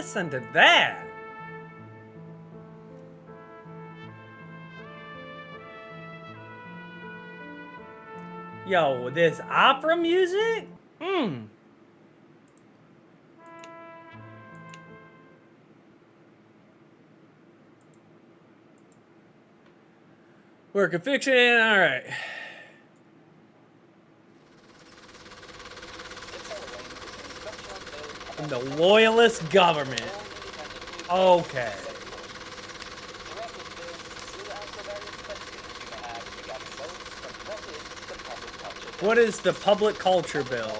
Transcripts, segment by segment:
Listen to that. Yo, this opera music? Work of fiction, alright. From the loyalist government. Okay. What is the Public Culture Bill?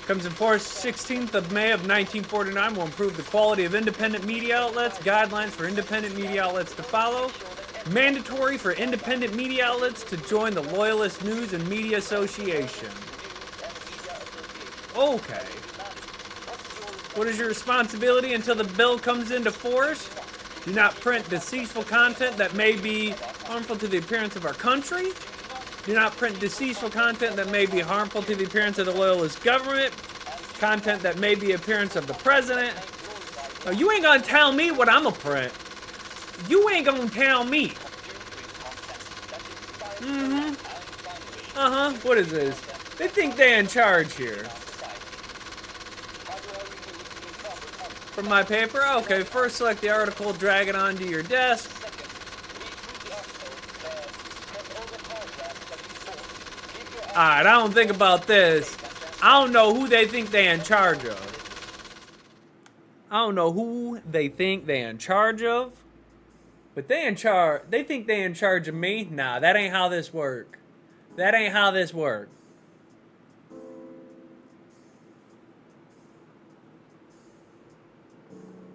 Comes in force 16th of May of 1949. Will improve the quality of independent media outlets. Guidelines for independent media outlets to follow. Mandatory for independent media outlets to join the Loyalist News and Media Association. Okay. What is your responsibility until the bill comes into force? Do not print deceitful content that may be harmful to the appearance of our country. Do not print deceitful content that may be harmful to the appearance of the Loyalist government. Content that may be appearance of the president. Oh, you ain't gonna tell me what I'm gonna print. You ain't gonna tell me. What is this? They think they're in charge here. From my paper? Okay, first select the article, drag it onto your desk. Alright, I don't think about this. I don't know who they think they're in charge of. I don't know who they think they're in charge of. But they think they in charge of me? Nah, that ain't how this work. That ain't how this work.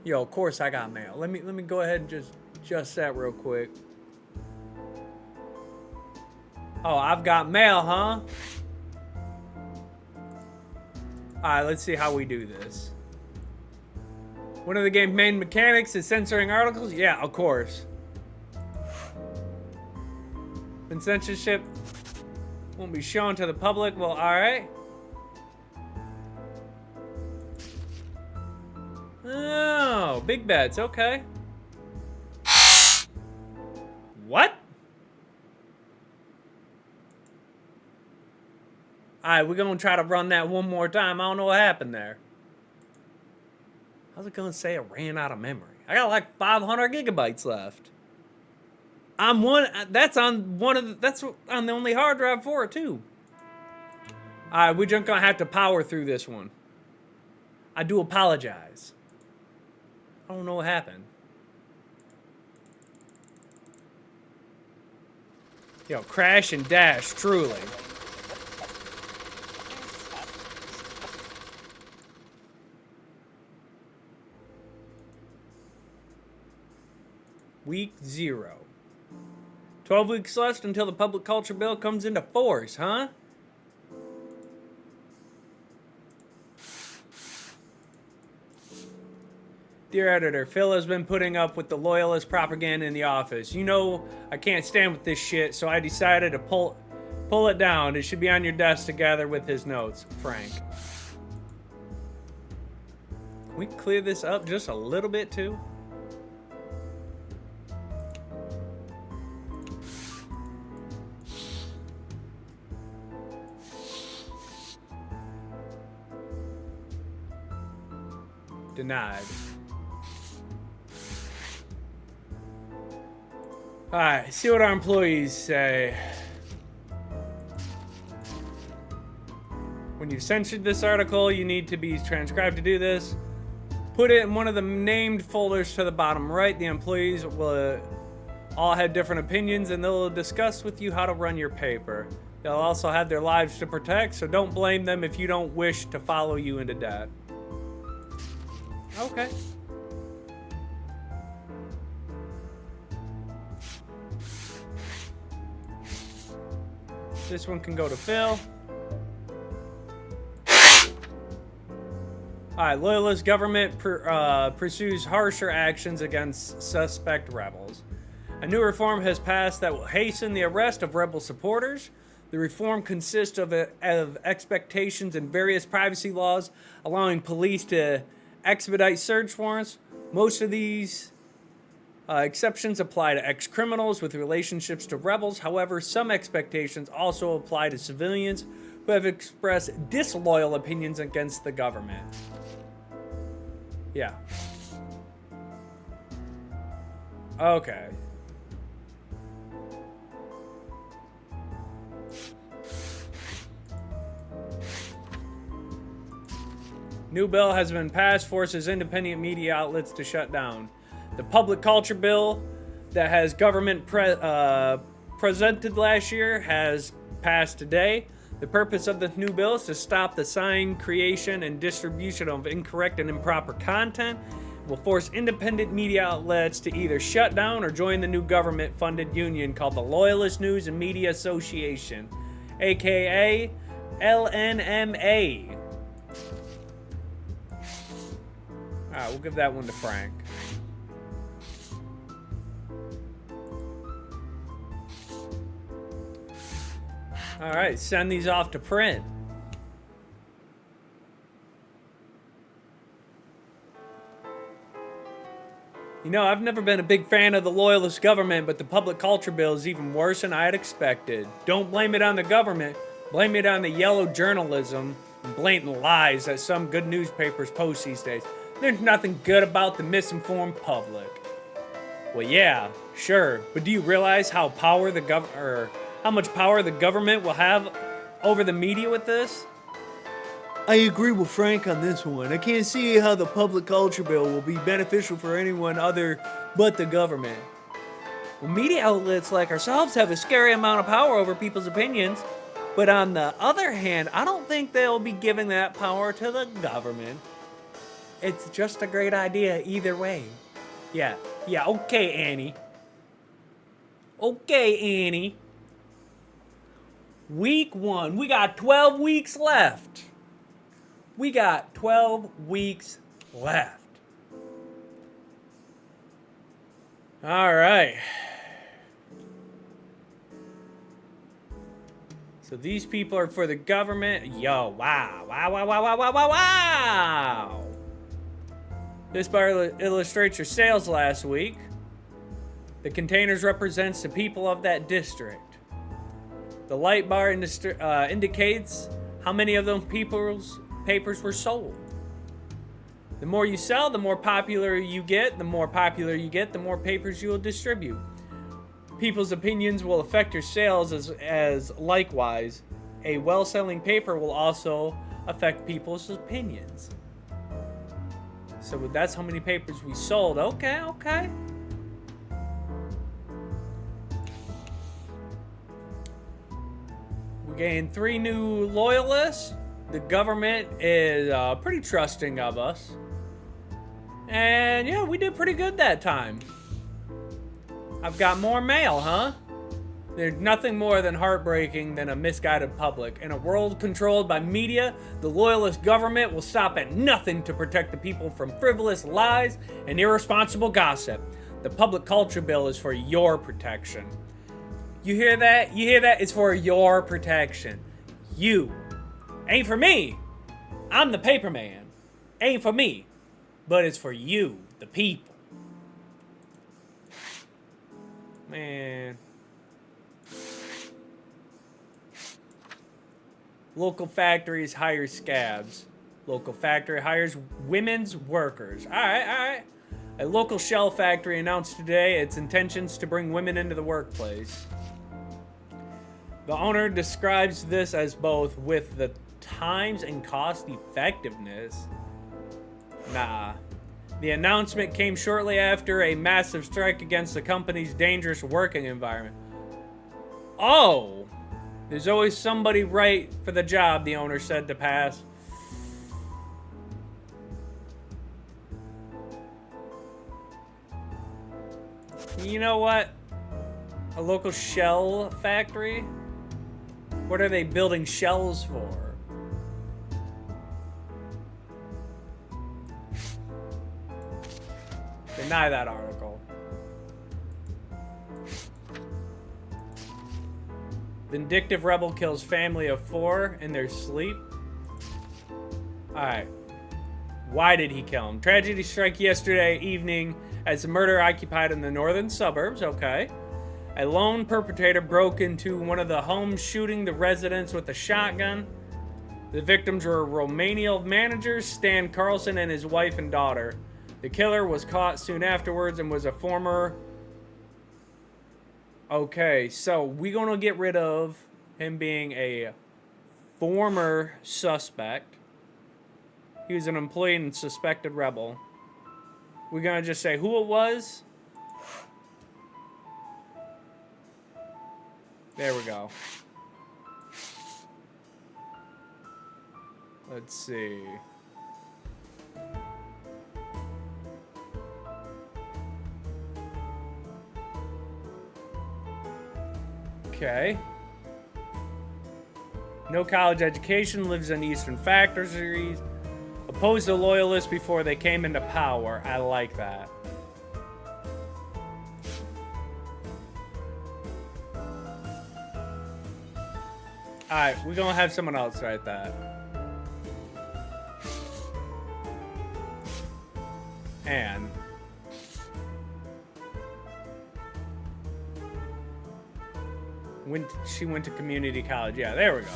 Yo, of course I got mail. Let me go ahead and just adjust that real quick. Oh, I've got mail, huh? Alright, let's see how we do this. One of the game's main mechanics is censoring articles? Yeah, of course. And censorship won't be shown to the public? Well, alright. Oh, big bets, okay. What? Alright, we're gonna try to run that one more time. I don't know what happened there. I was gonna say it ran out of memory. I got like 500 gigabytes left. That's on the only hard drive for it too. Alright, we're just gonna have to power through this one. I do apologize. I don't know what happened. Yo, crash and dash, truly. Week 0. 12 weeks left until the Public Culture Bill comes into force, huh? Dear editor, Phil has been putting up with the loyalist propaganda in the office. You know I can't stand with this shit, so I decided to pull it down. It should be on your desk together with his notes. Frank. Can we clear this up just a little bit too? Denied. Alright, see what our employees say. When you've censored this article, you need to be transcribed to do this. Put it in one of the named folders to the bottom right. The employees will all have different opinions and they'll discuss with you how to run your paper. They'll also have their lives to protect, so don't blame them if you don't wish to follow you into debt. Okay. This one can go to Phil. Alright, loyalist government pursues harsher actions against suspect rebels. A new reform has passed that will hasten the arrest of rebel supporters. The reform consists of expectations in various privacy laws, allowing police to expedite search warrants. Most of these exceptions apply to ex-criminals with relationships to rebels. However, some expectations also apply to civilians who have expressed disloyal opinions against the government. Yeah. Okay. New bill has been passed, forces independent media outlets to shut down. The public culture bill that has government presented last year has passed today. The purpose of this new bill is to stop the sign, creation, and distribution of incorrect and improper content. It will force independent media outlets to either shut down or join the new government-funded union called the Loyalist News and Media Association, aka LNMA. Alright, we'll give that one to Frank. Alright, send these off to print. You know, I've never been a big fan of the Loyalist government, but the public culture bill is even worse than I had expected. Don't blame it on the government. Blame it on the yellow journalism and blatant lies that some good newspapers post these days. There's nothing good about the misinformed public. Well, yeah, sure, but do you realize how much power the government will have over the media with this? I agree with Frank on this one. I can't see how the public culture bill will be beneficial for anyone other but the government. Well, media outlets like ourselves have a scary amount of power over people's opinions, but on the other hand, I don't think they'll be giving that power to the government. It's just a great idea either way. Yeah, okay, Annie. Okay, Annie. Week 1. We got 12 weeks left. We got 12 weeks left. All right. So these people are for the government. Yo, wow. This bar illustrates your sales last week. The containers represents the people of that district. The light bar indicates how many of those people's papers were sold. The more you sell, the more popular you get. The more popular you get, the more papers you will distribute. People's opinions will affect your sales as likewise. A well-selling paper will also affect people's opinions. So that's how many papers we sold. Okay. We gained 3 new loyalists. The government is pretty trusting of us. And yeah, we did pretty good that time. I've got more mail, huh? There's nothing more than heartbreaking than a misguided public. In a world controlled by media, the loyalist government will stop at nothing to protect the people from frivolous lies and irresponsible gossip. The public culture bill is for your protection. You hear that? You hear that? It's for your protection. You. Ain't for me. I'm the paper man. Ain't for me. But it's for you, the people. Man. Local factories hire scabs. Local factory hires women's workers. All right. A local shell factory announced today its intentions to bring women into the workplace. The owner describes this as both with the times and cost effectiveness. Nah. The announcement came shortly after a massive strike against the company's dangerous working environment. Oh! There's always somebody right for the job, the owner said to pass. You know what? A local shell factory? What are they building shells for? Deny that article. Vindictive rebel kills family of 4 in their sleep. Alright. Why did he kill him? Tragedy struck yesterday evening as the murder occupied in the northern suburbs. Okay. A lone perpetrator broke into one of the homes, shooting the residents with a shotgun. The victims were Romanian managers, Stan Carlson, and his wife and daughter. The killer was caught soon afterwards and was a former... Okay, so we're going to get rid of him being a former suspect. He was an employee and suspected rebel. We're going to just say who it was. There we go. Let's see. Okay. No college education, lives in Eastern factories. Opposed the loyalists before they came into power. I like that. Alright, we're gonna have someone else write that. And she went to community college. Yeah, there we go.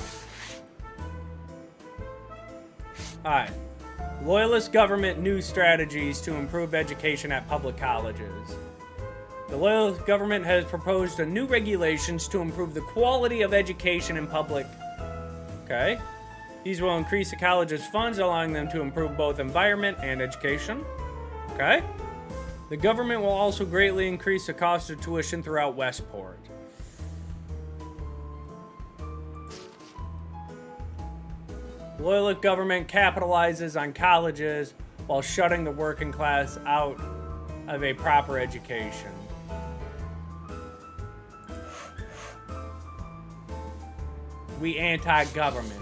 Alright. Loyalist government new strategies to improve education at public colleges. The Loyalist government has proposed a new regulations to improve the quality of education in public. Okay. These will increase the college's funds, allowing them to improve both environment and education. Okay. The government will also greatly increase the cost of tuition throughout Westport. Loyalist government capitalizes on colleges while shutting the working class out of a proper education. We anti-government.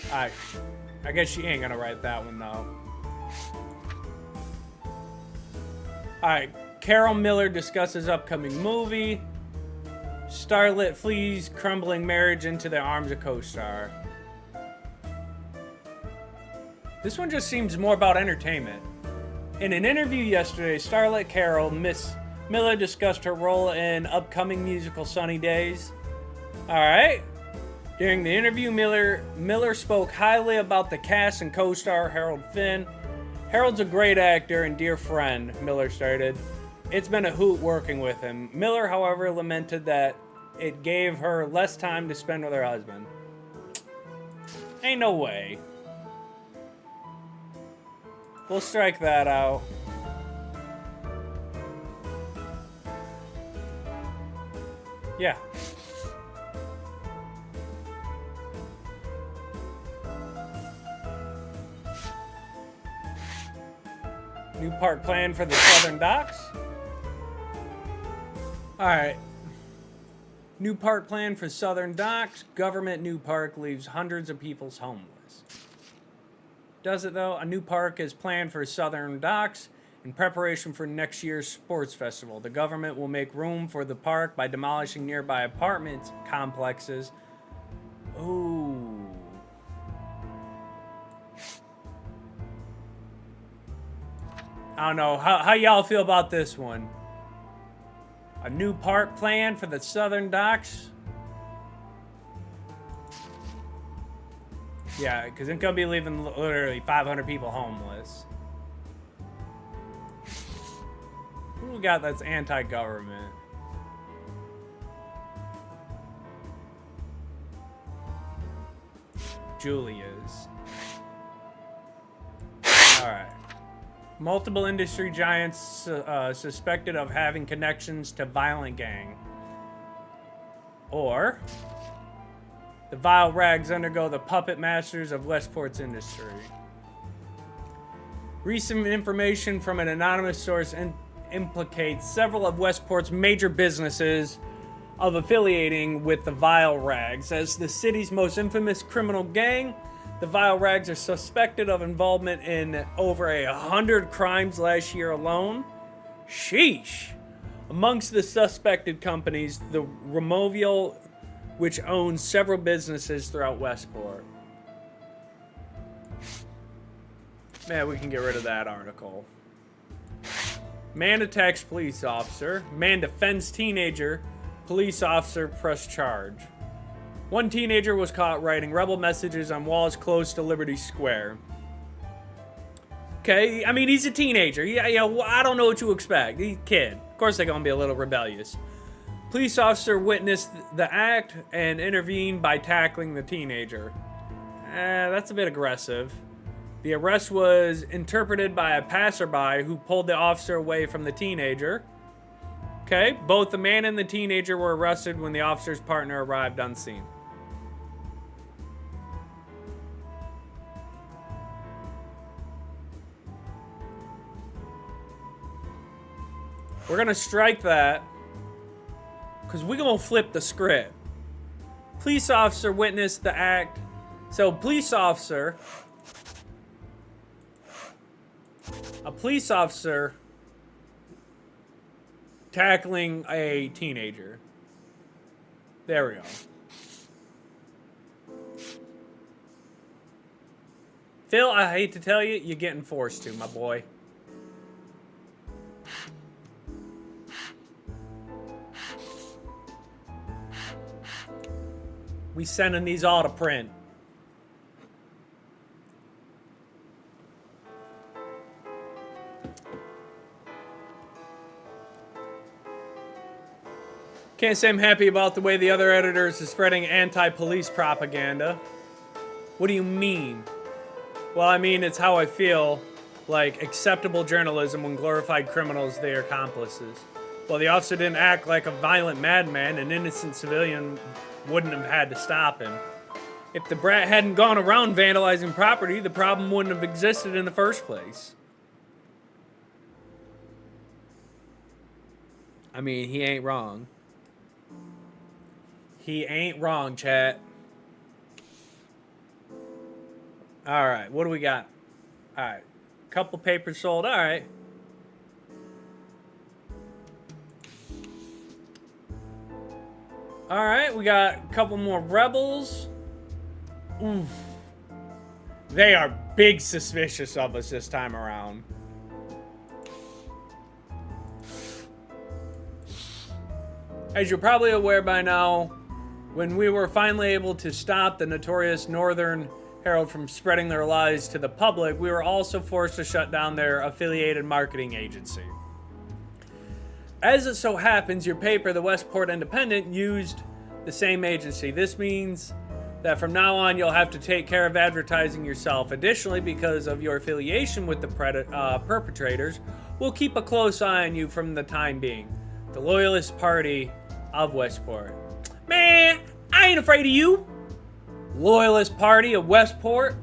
Alright. I guess she ain't gonna write that one, though. Alright. Carol Miller discusses upcoming movie. Starlet flees crumbling marriage into the arms of co-star. This one just seems more about entertainment. In an interview yesterday, starlet Carol Miller discussed her role in upcoming musical Sunny Days. Alright. During the interview, Miller spoke highly about the cast and co-star Harold Finn. Harold's a great actor and dear friend, Miller stated. It's been a hoot working with him. Miller, however, lamented that it gave her less time to spend with her husband. Ain't no way. We'll strike that out. Yeah. New park plan for the Southern Docks. Alright. New park plan for Southern Docks. Government new park leaves hundreds of people homeless. Does it though? A new park is planned for Southern Docks in preparation for next year's sports festival. The government will make room for the park by demolishing nearby apartment complexes. Ooh. I don't know. How y'all feel about this one? A new park plan for the Southern Docks? Yeah, because it's going to be leaving literally 500 people homeless. Who we got that's anti-government? Julie is. Alright. Multiple industry giants suspected of having connections to violent gang. Or the vile rags undergo the puppet masters of Westport's industry. Recent information from an anonymous source implicates several of Westport's major businesses of affiliating with the vile rags. As the city's most infamous criminal gang, the Vile Rags are suspected of involvement in over 100 crimes last year alone. Sheesh. Amongst the suspected companies, the Removial, which owns several businesses throughout Westport. Man, we can get rid of that article. Man attacks police officer. Man defends teenager. Police officer press charge. One teenager was caught writing rebel messages on walls close to Liberty Square. Okay, I mean, he's a teenager. Yeah, I don't know what you expect. He's a kid. Of course they're gonna be a little rebellious. Police officer witnessed the act and intervened by tackling the teenager. That's a bit aggressive. The arrest was interpreted by a passerby who pulled the officer away from the teenager. Okay, both the man and the teenager were arrested when the officer's partner arrived on scene. We're gonna strike that because we're gonna flip the script. Police officer witnessed the act. So, a police officer tackling a teenager. There we go. Phil, I hate to tell you, you're getting forced to, my boy. We sending these all to print. Can't say I'm happy about the way the other editors are spreading anti-police propaganda. What do you mean? Well, I mean, it's how I feel like acceptable journalism when glorified criminals are their accomplices. Well, the officer didn't act like a violent madman. An innocent civilian wouldn't have had to stop him. If the brat hadn't gone around vandalizing property, the problem wouldn't have existed in the first place. I mean, he ain't wrong. He ain't wrong, chat. Alright, what do we got? Alright, couple papers sold. Alright. Alright, we got a couple more rebels. Oof. They are big suspicious of us this time around. As you're probably aware by now, when we were finally able to stop the notorious Northern Herald from spreading their lies to the public, we were also forced to shut down their affiliated marketing agency. As it so happens, your paper, the Westport Independent, used the same agency. This means that from now on, you'll have to take care of advertising yourself. Additionally, because of your affiliation with the perpetrators, we'll keep a close eye on you from the time being. The Loyalist Party of Westport. Man, I ain't afraid of you. Loyalist Party of Westport.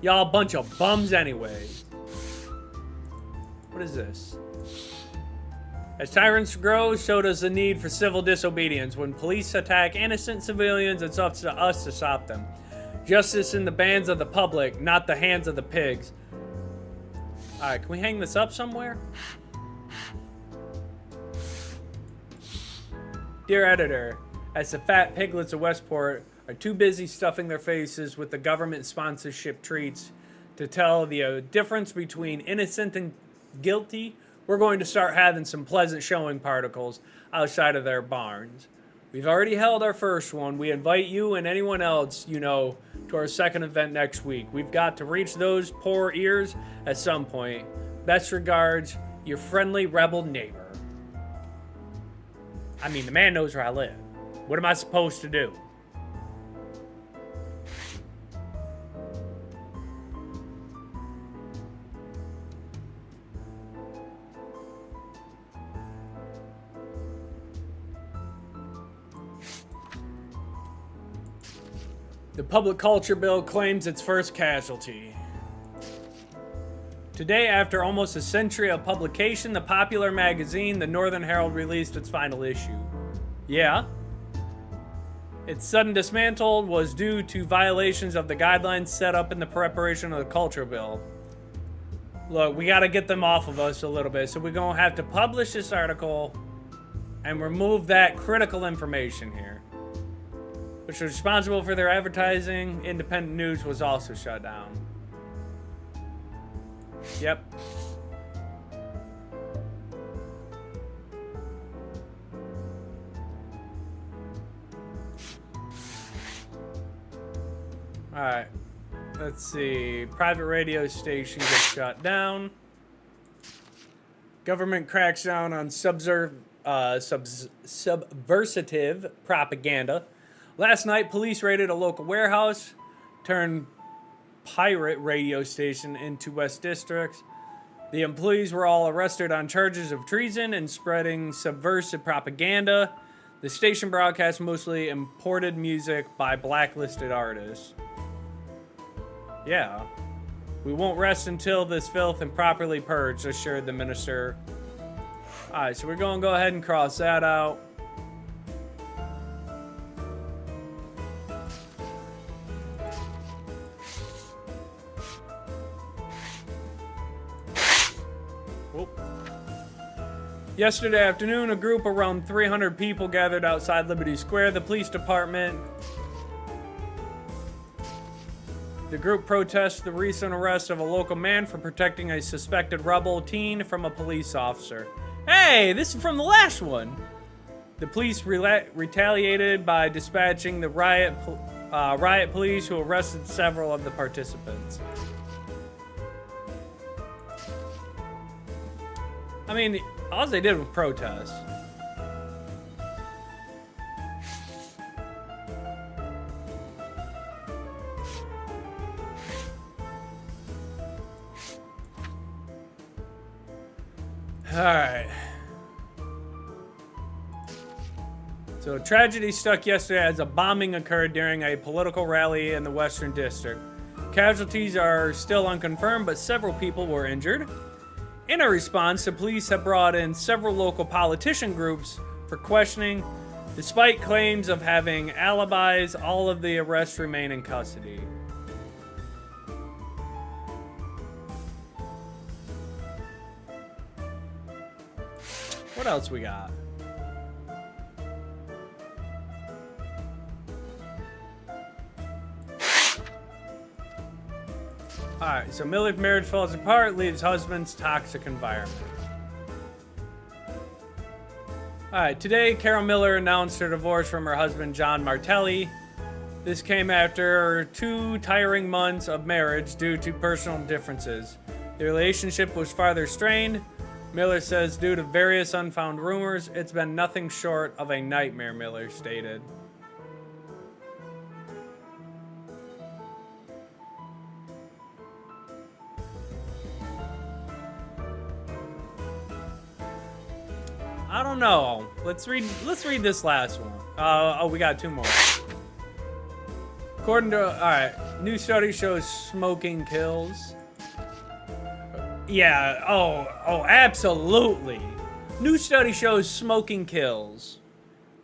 Y'all a bunch of bums anyway. What is this? As tyrants grow, so does the need for civil disobedience. When police attack innocent civilians, it's up to us to stop them. Justice in the hands of the public, not the hands of the pigs. Alright, can we hang this up somewhere? Dear editor, as the fat piglets of Westport are too busy stuffing their faces with the government sponsorship treats to tell the difference between innocent and guilty, we're going to start having some pleasant showing particles outside of their barns. We've already held our first one. We invite you and anyone else you know to our second event next week. We've got to reach those poor ears at some point. Best regards, your friendly rebel neighbor. I mean, the man knows where I live. What am I supposed to do? The Public Culture Bill claims its first casualty. Today, after almost a century of publication, the popular magazine, the Northern Herald, released its final issue. Yeah. Its sudden dismantle was due to violations of the guidelines set up in the preparation of the Culture Bill. Look, we gotta get them off of us a little bit, so we're gonna have to publish this article and remove that critical information here. Which was responsible for their advertising. Independent news was also shut down. Yep. Alright. Let's see. Private radio station gets shut down. Government cracks down on subversive propaganda. Last night, police raided a local warehouse, turned pirate radio station into West Districts. The employees were all arrested on charges of treason and spreading subversive propaganda. The station broadcast mostly imported music by blacklisted artists. Yeah. We won't rest until this filth and properly purged, assured the minister. Alright, so we're going to go ahead and cross that out. Whoop. Yesterday afternoon, a group around 300 people gathered outside Liberty Square. The police department... The group protests the recent arrest of a local man for protecting a suspected rebel teen from a police officer. Hey, this is from the last one. The police retaliated by dispatching the riot police who arrested several of the participants. I mean, all they did was protest. Alright. So, tragedy struck yesterday as a bombing occurred during a political rally in the Western District. Casualties are still unconfirmed, but several people were injured. In a response, the police have brought in several local politician groups for questioning. Despite claims of having alibis, all of the arrests remain in custody. What else we got? Alright, so Miller's marriage falls apart, leaves husband's toxic environment. Alright, today Carol Miller announced her divorce from her husband John Martelli. This came after 2 tiring months of marriage due to personal differences. The relationship was farther strained. Miller says due to various unfound rumors, it's been nothing short of a nightmare, Miller stated. I don't know. Let's read this last one. Oh, we got 2 more. According to, alright, new study shows smoking kills. Yeah, oh, absolutely. New study shows smoking kills.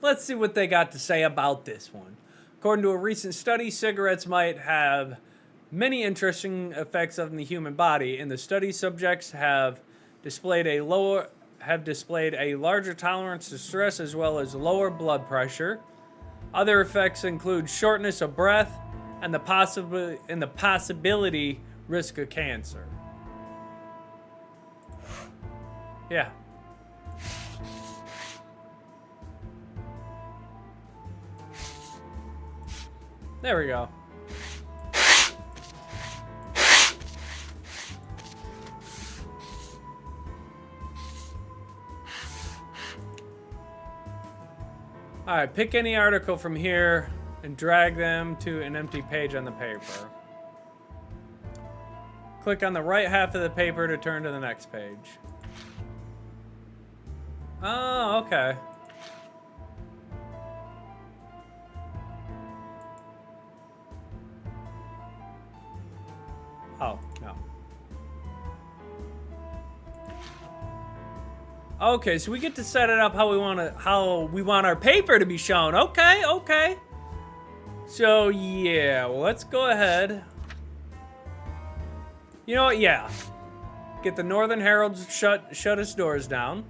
Let's see what they got to say about this one. According to a recent study, cigarettes might have many interesting effects on the human body. In the study, subjects have displayed a larger tolerance to stress as well as lower blood pressure. Other effects include shortness of breath and the possibility risk of cancer. Yeah. There we go. Alright, pick any article from here and drag them to an empty page on the paper. Click on the right half of the paper to turn to the next page. Oh, okay. Oh, no. Okay, so we get to set it up how we want our paper to be shown. Okay, okay. So, yeah, well, let's go ahead. You know what? Yeah. Get the Northern Herald shut its doors down.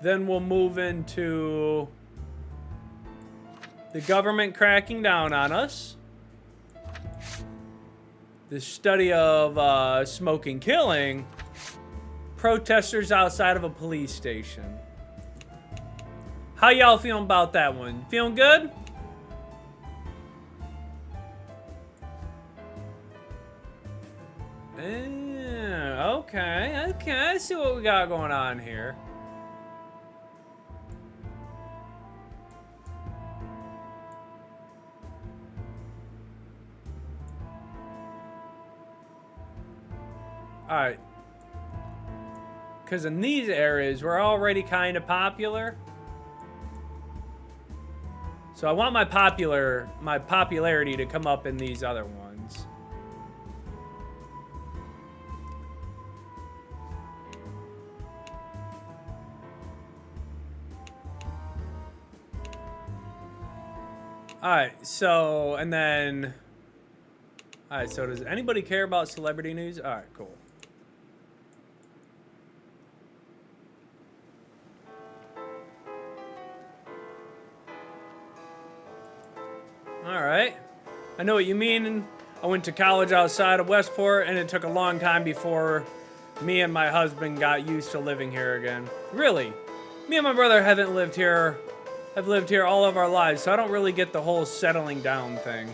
Then we'll move into the government cracking down on us. the study of smoking killing protesters outside of a police station. How y'all feeling about that one? Feeling good? Okay. I see what we got going on here. Alright. Because in these areas, we're already kind of popular. So I want my popularity to come up in these other ones. Alright, so, and then... Alright, so does anybody care about celebrity news? Alright, cool. Alright. I know what you mean. I went to college outside of Westport, and it took a long time before me and my husband got used to living here again. Really? Me and my brother have lived here all of our lives, so I don't really get the whole settling down thing.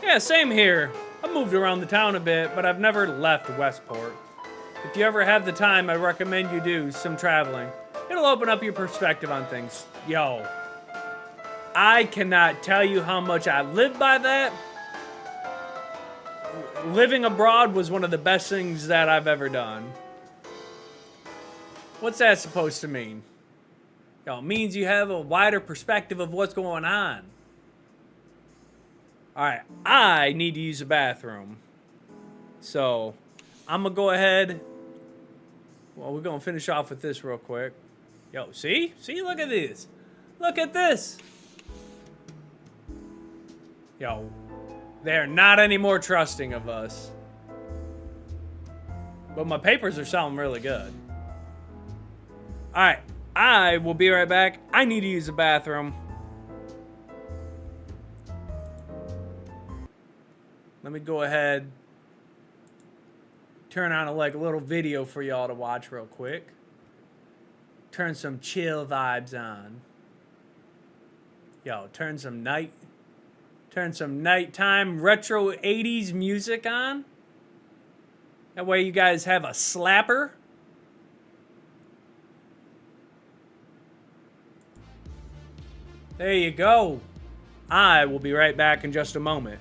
Yeah, same here. I've moved around the town a bit, but I've never left Westport. If you ever have the time, I recommend you do some traveling. It'll open up your perspective on things. Yo, I cannot tell you how much I live by that. Living abroad was one of the best things that I've ever done. What's that supposed to mean? Yo, it means you have a wider perspective of what's going on. Alright, I need to use the bathroom. So, I'm gonna go ahead. Well, we're gonna finish off with this real quick. Yo, see? See, look at this. Look at this. Yo, they're not any more trusting of us. But my papers are sounding really good. Alright, I will be right back. I need to use the bathroom. Let me go ahead. Turn on a little video for y'all to watch real quick. Turn some chill vibes on. Yo, turn some nighttime retro 80s music on. That way you guys have a slapper. There you go. I will be right back in just a moment.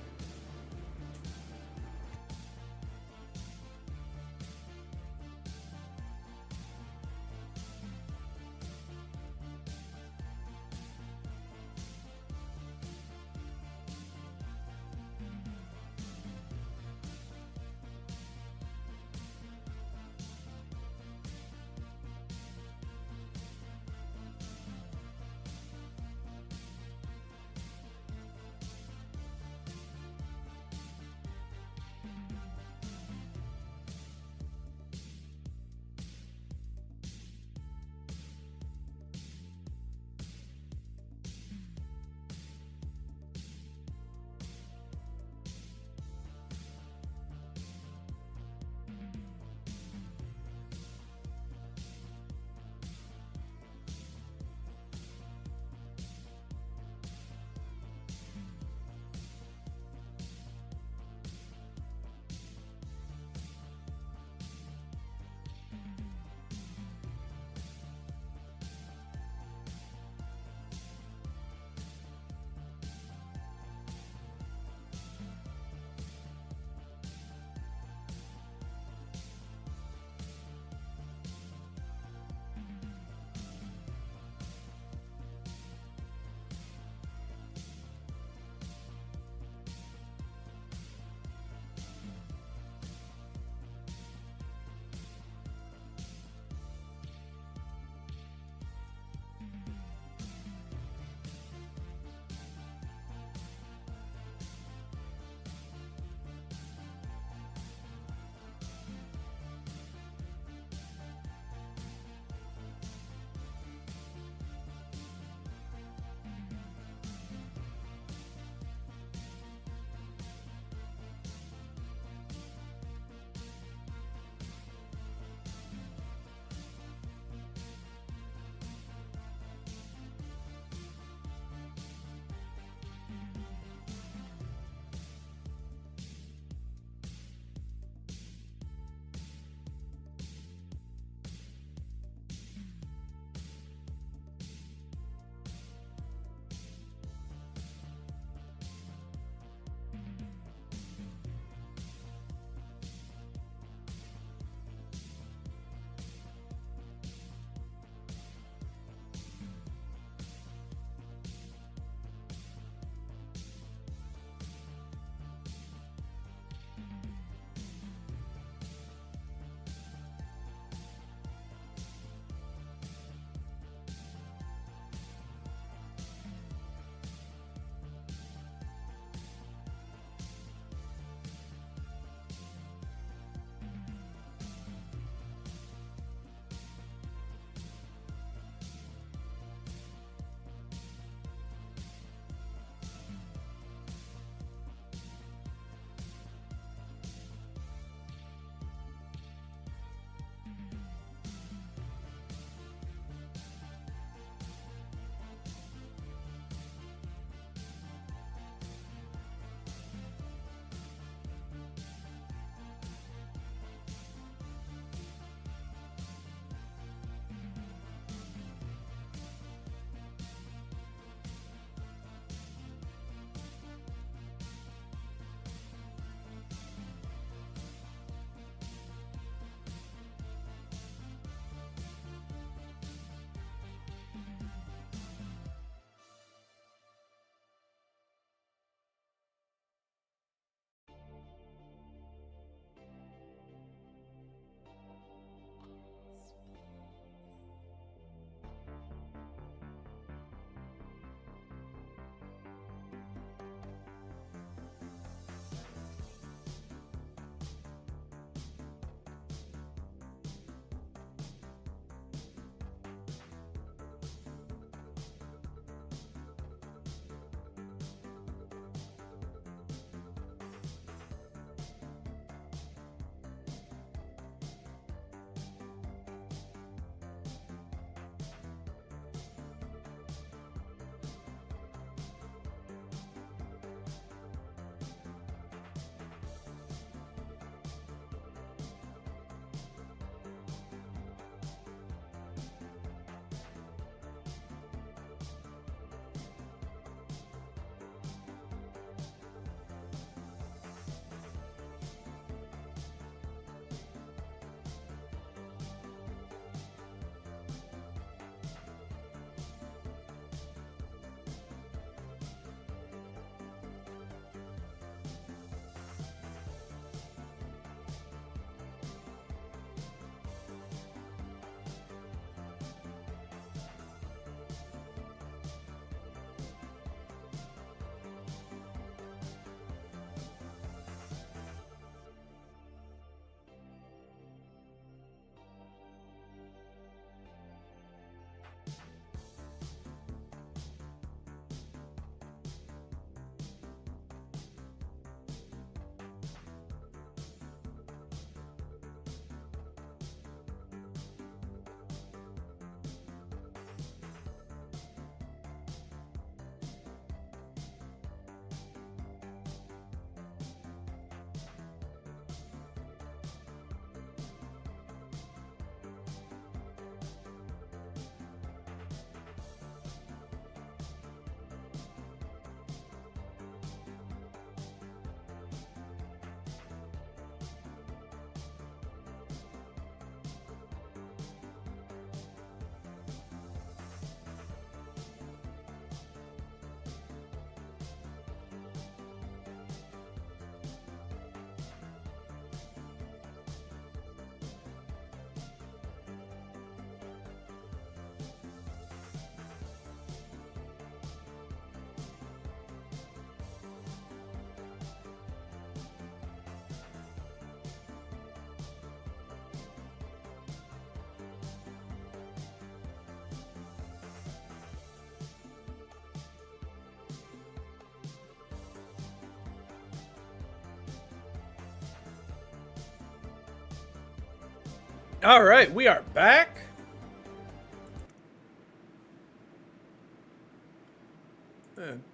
All right, we are back.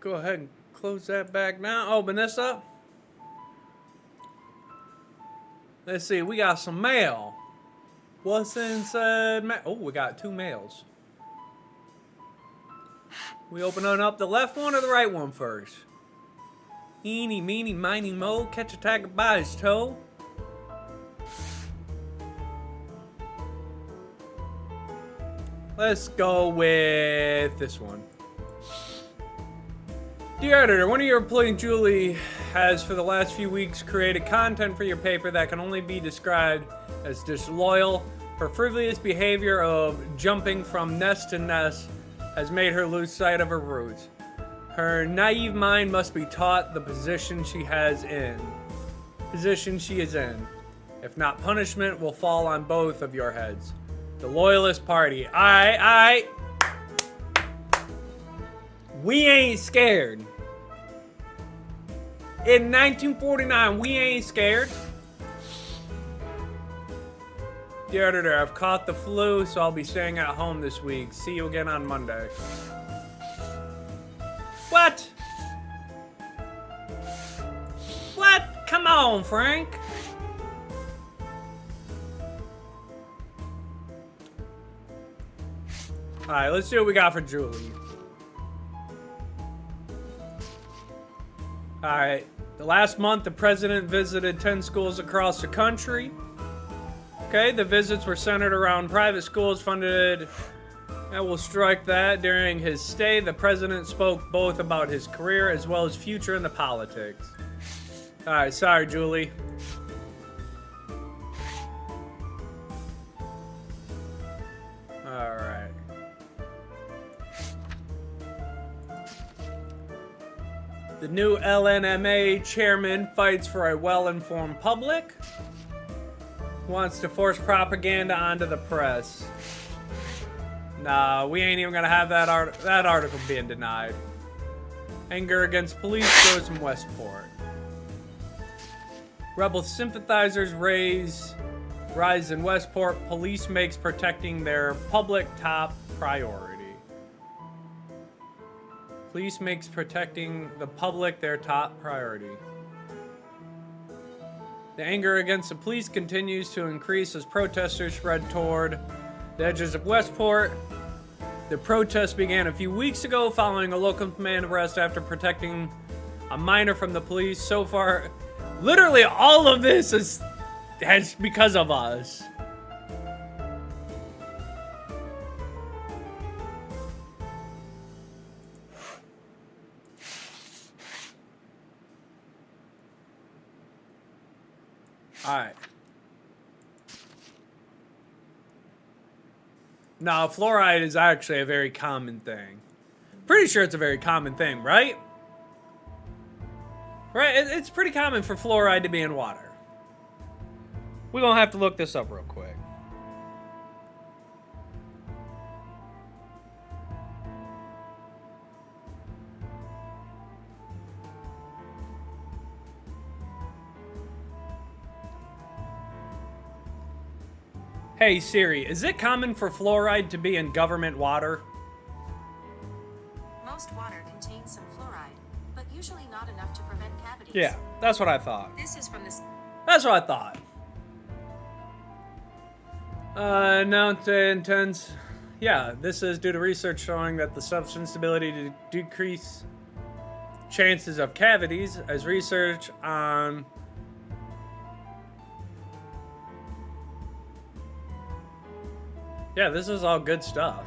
Go ahead and close that back now. Open this up. Let's see, we got some mail. What's inside mail? Oh, we got 2 mails. We opening up the left one or the right one first? Eeny, meeny, miny, mo, catch a tiger by his toe. Let's go with this one. Dear editor, one of your employees, Julie, has for the last few weeks created content for your paper that can only be described as disloyal. Her frivolous behavior of jumping from nest to nest has made her lose sight of her roots. Her naive mind must be taught the position she is in. If not, punishment will fall on both of your heads. The Loyalist Party. We ain't scared. In 1949, we ain't scared. Dear editor, I've caught the flu, so I'll be staying at home this week. See you again on Monday. What? What? Come on, Frank. Alright, let's see what we got for Julie. Alright, the last month the president visited 10 schools across the country. Okay, the visits were centered around private schools funded. I will strike that. During his stay, the president spoke both about his career as well as future in the politics. Alright, sorry, Julie. Alright. The new LNMA chairman fights for a well-informed public. Wants to force propaganda onto the press. Nah, we ain't even gonna have that article being denied. Anger against police goes from Westport. Rebel sympathizers rise in Westport. Police makes protecting their public top priority. Police makes protecting the public their top priority. The anger against the police continues to increase as protesters spread toward the edges of Westport. The protest began a few weeks ago following a local command arrest after protecting a minor from the police. So far, literally all of this is because of us. Alright. Now, fluoride is actually a very common thing. Pretty sure it's a very common thing, right? Right? It's pretty common for fluoride to be in water. We're gonna have to look this up real quick. Hey Siri, is it common for fluoride to be in government water? Most water contains some fluoride, but usually not enough to prevent cavities. Yeah, that's what I thought. This is from the... That's what I thought. Now it intends... Yeah, this is due to research showing that the substance's ability to decrease chances of cavities as research on... Yeah, this is all good stuff.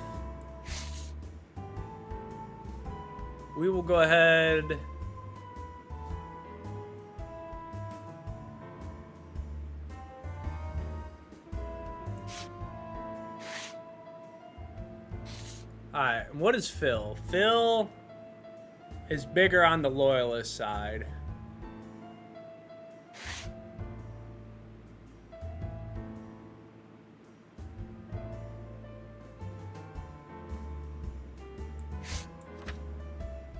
We will go ahead. Alright, what is Phil? Phil is bigger on the loyalist side.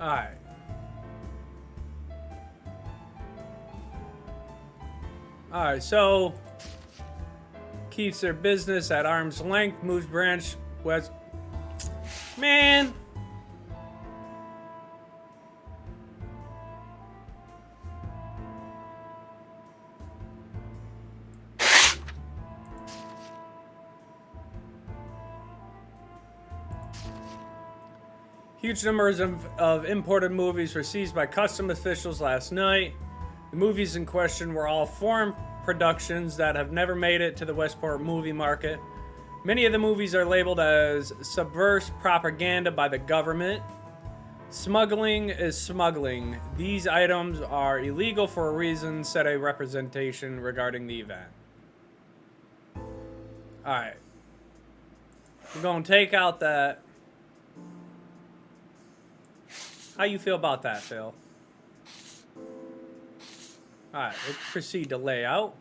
Alright. Alright, so keeps their business at arm's length, moves branch west. Man. Huge numbers of imported movies were seized by custom officials last night. The movies in question were all foreign productions that have never made it to the Westport movie market. Many of the movies are labeled as subversive propaganda by the government. Smuggling is smuggling. These items are illegal for a reason, said a representation regarding the event. Alright. We're going to take out that. How you feel about that, Phil? Alright, let's proceed to layout.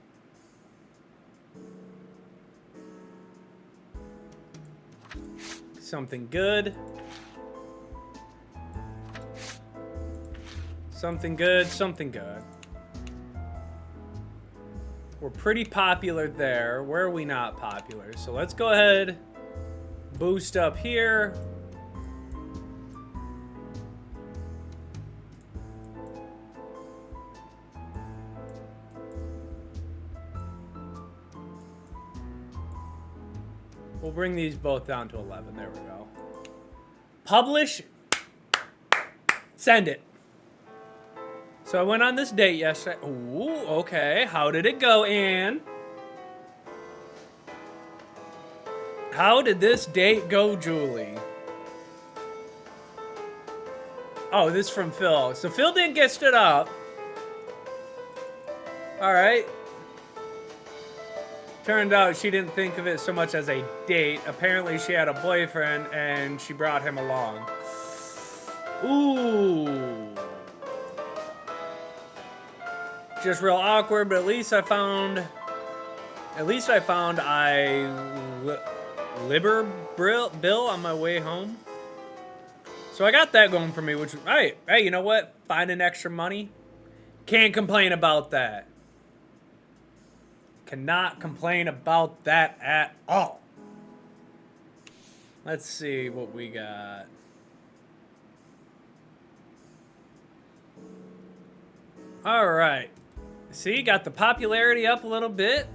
Something good. Something good, something good. We're pretty popular there. Where are we not popular? So let's go ahead, boost up here. We'll bring these both down to 11. There we go. Publish. Send it. So I went on this date yesterday. Ooh, okay. How did it go, Anne? How did this date go, Julie? Oh, this is from Phil. So Phil didn't get stood up. All right. Turned out she didn't think of it so much as a date. Apparently she had a boyfriend and she brought him along. Ooh. Just real awkward, but at least I found liber bill on my way home. So I got that going for me, which, hey, you know what? Finding extra money. Can't complain about that. Cannot complain about that at all. Let's see what we got. All right. See, got the popularity up a little bit.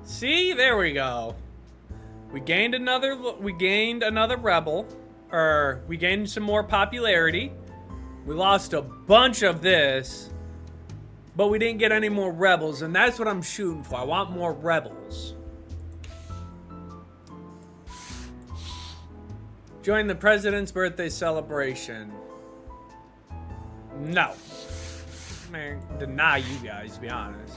See, there we go. We gained another rebel. We gained some more popularity. We lost a bunch of this, but we didn't get any more rebels, and that's what I'm shooting for. I want more rebels. Join the president's birthday celebration. No. Man, deny you guys, to be honest.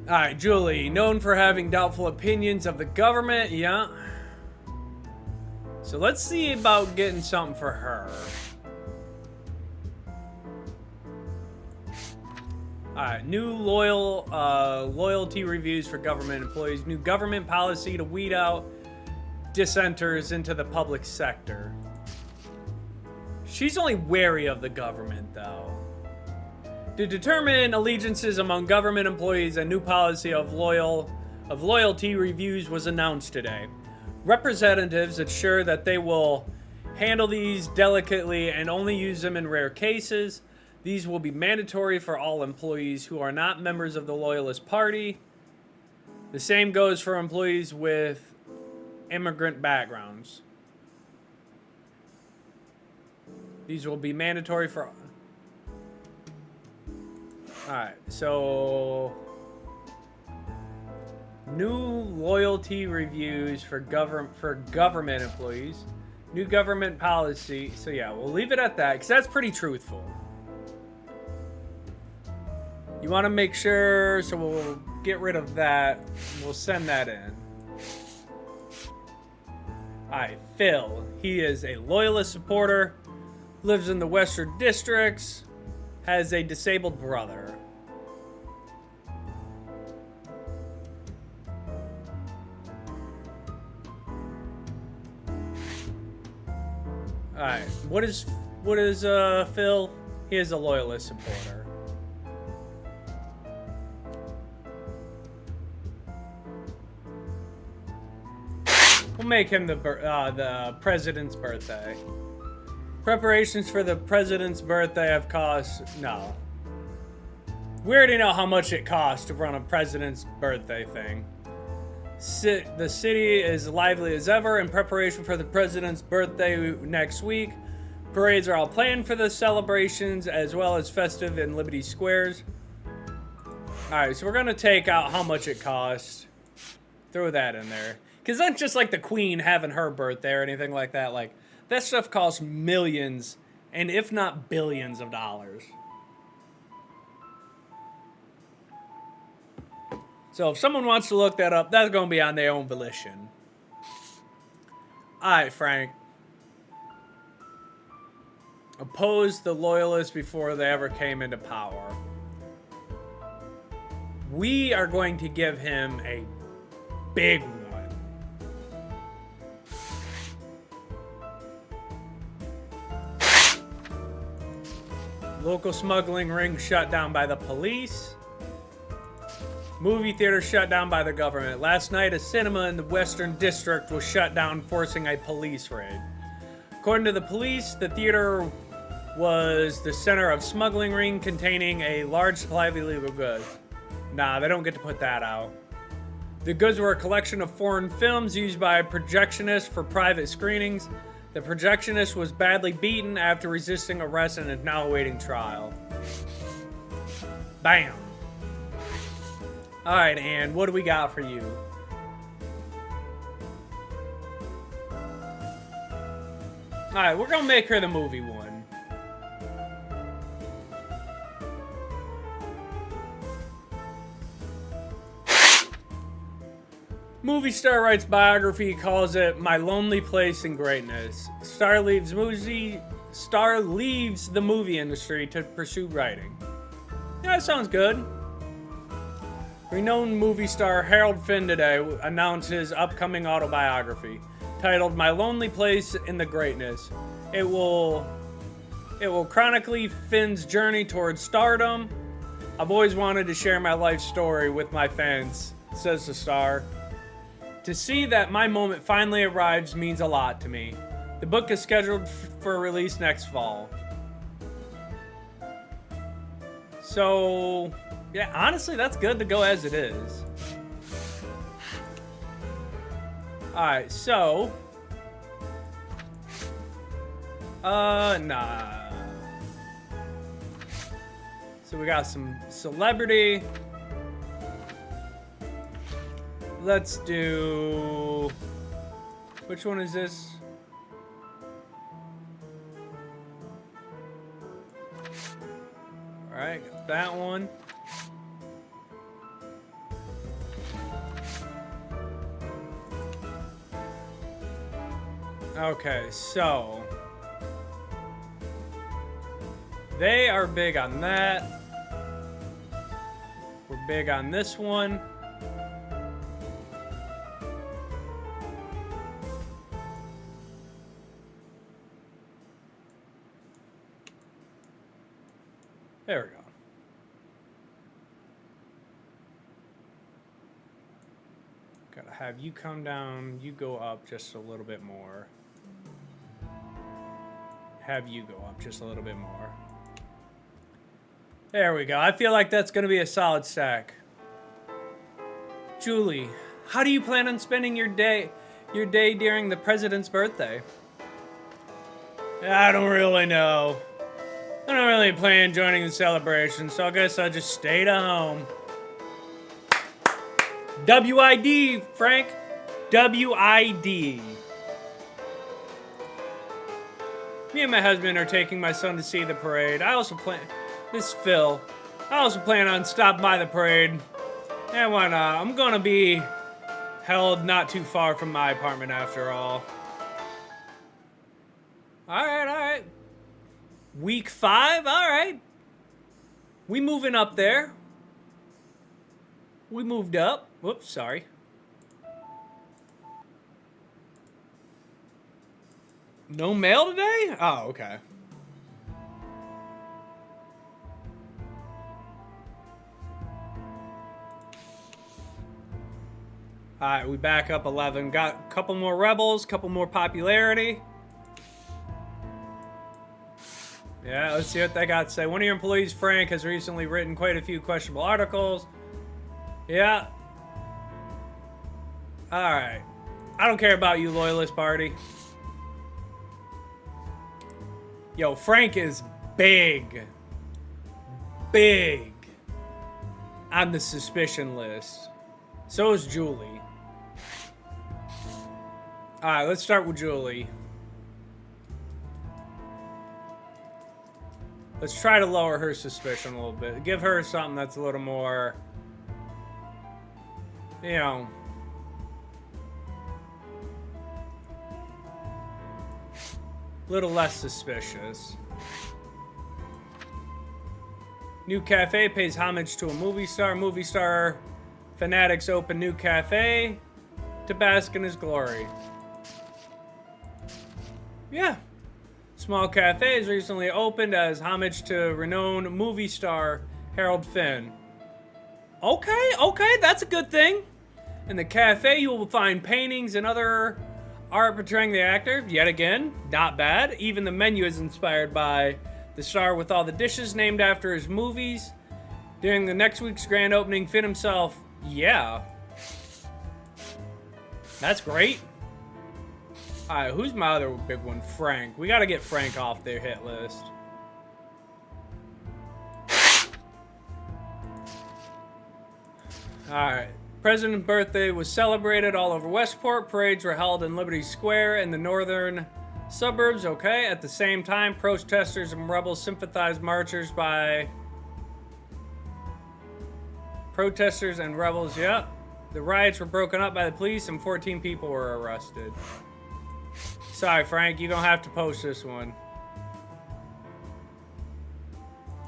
Alright, Julie, known for having doubtful opinions of the government, yeah. So let's see about getting something for her. Alright, new loyalty reviews for government employees. New government policy to weed out dissenters into the public sector. She's only wary of the government, though. To determine allegiances among government employees, a new policy of loyalty reviews was announced today. Representatives ensure that they will handle these delicately and only use them in rare cases. These will be mandatory for all employees who are not members of the Loyalist Party. The same goes for employees with immigrant backgrounds. These will be mandatory for... Alright, so... New loyalty reviews for government employees. New government policy. So yeah, we'll leave it at that, because that's pretty truthful. You want to make sure, so we'll get rid of that. We'll send that in. Alright, Phil. He is a loyalist supporter. Lives in the Western Districts. Has a disabled brother. Alright, what What is Phil? He is a loyalist supporter. We'll make him the president's birthday. Preparations for the president's birthday have cost... No. We already know how much it costs to run a president's birthday thing. The city is lively as ever in preparation for the president's birthday next week. Parades are all planned for the celebrations as well as festive in Liberty Squares. Alright, so we're going to take out how much it costs. Throw that in there. Because that's just like the Queen having her birthday or anything like that. Like, that stuff costs millions, and if not billions of dollars. So if someone wants to look that up, that's going to be on their own volition. Alright, Frank. Opposed the Loyalists before they ever came into power. We are going to give him a big one. Local smuggling ring shut down by the police. Movie theater shut down by the government. Last night, a cinema in the Western District was shut down, forcing a police raid. According to the police, the theater was the center of smuggling ring containing a large supply of illegal goods. Nah, they don't get to put that out. The goods were a collection of foreign films used by projectionists for private screenings. The projectionist was badly beaten after resisting arrest and is now awaiting trial. Bam. Alright, Anne, what do we got for you? Alright, we're gonna make her the movie one. Movie star writes biography, calls it My Lonely Place in Greatness. Star leaves the movie industry to pursue writing. Yeah, that sounds good. Renowned movie star Harold Finn today announced his upcoming autobiography, titled My Lonely Place in the Greatness. It will chronicle Finn's journey towards stardom. I've always wanted to share my life story with my fans, says the star. To see that my moment finally arrives means a lot to me. The book is scheduled for release next fall. So, yeah, honestly, that's good to go as it is. Alright, so... nah. So we got some celebrity. Let's do... Which one is this? Alright, got that one. Okay, so... They are big on that. We're big on this one. There we go. Gotta have you come down, you go up just a little bit more. Have you go up just a little bit more. There we go. I feel like that's gonna be a solid stack. Julie, how do you plan on spending your day during the president's birthday? I don't really know. I don't really plan on joining the celebration, so I guess I'll just stay at home. WID, Frank. WID. Me and my husband are taking my son to see the parade. This is Phil. I also plan on stopping by the parade. And why not? I'm gonna be held not too far from my apartment after all. Alright. Week 5, alright. We moving up there. We moved up. Whoops, sorry. No mail today? Oh, okay. Alright, we back up 11. Got a couple more rebels, couple more popularity. Yeah, let's see what they got to say. One of your employees, Frank, has recently written quite a few questionable articles. Yeah. Alright. I don't care about you, Loyalist Party. Yo, Frank is big. Big. On the suspicion list. So is Julie. Alright, let's start with Julie. Let's try to lower her suspicion a little bit. Give her something that's a little more, you know, a little less suspicious. New cafe pays homage to a movie star. Movie star fanatics open new cafe to bask in his glory. Yeah. Small cafe is recently opened as homage to renowned movie star Harold Finn. Okay, that's a good thing. In the cafe, you will find paintings and other art portraying the actor. Yet again, not bad. Even the menu is inspired by the star, with all the dishes named after his movies. During the next week's grand opening, Finn himself, yeah. That's great. Alright, who's my other big one? Frank. We gotta get Frank off their hit list. Alright. President's birthday was celebrated all over Westport. Parades were held in Liberty Square in the northern suburbs. Okay. At the same time, protesters and rebels sympathized marchers by... Protesters and rebels, yeah. The riots were broken up by the police and 14 people were arrested. Sorry, Frank, you're gonna have to post this one.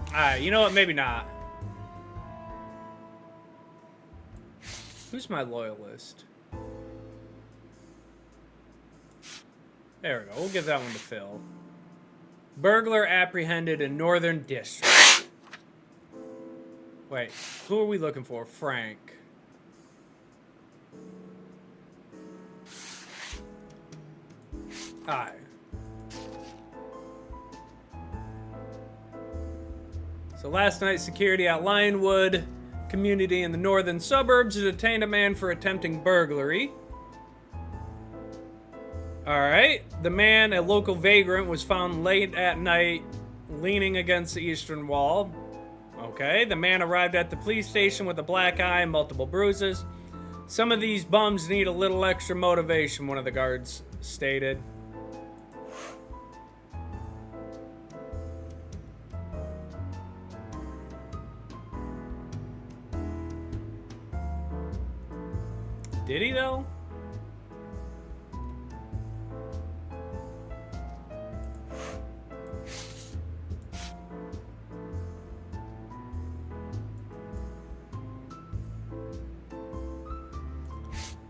Alright, you know what? Maybe not. Who's my loyalist? There we go. We'll give that one to Phil. Burglar apprehended in Northern District. Wait, who are we looking for? Frank. Alright. So last night, security at Lionwood community in the northern suburbs detained a man for attempting burglary. Alright. The man, a local vagrant, was found late at night leaning against the eastern wall. Okay. The man arrived at the police station with a black eye and multiple bruises. Some of these bums need a little extra motivation, one of the guards stated. Did he, though?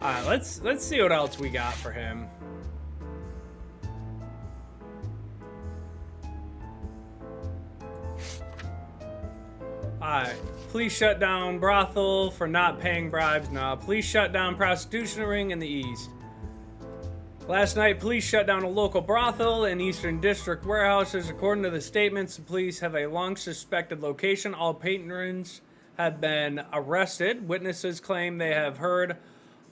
Alright, let's see what else we got for him. Alright. Police shut down brothel for not paying bribes. Nah, police shut down prostitution ring in the east. Last night, police shut down a local brothel in Eastern District warehouses. According to the statements, the police have a long suspected location. All patrons have been arrested. Witnesses claim they have heard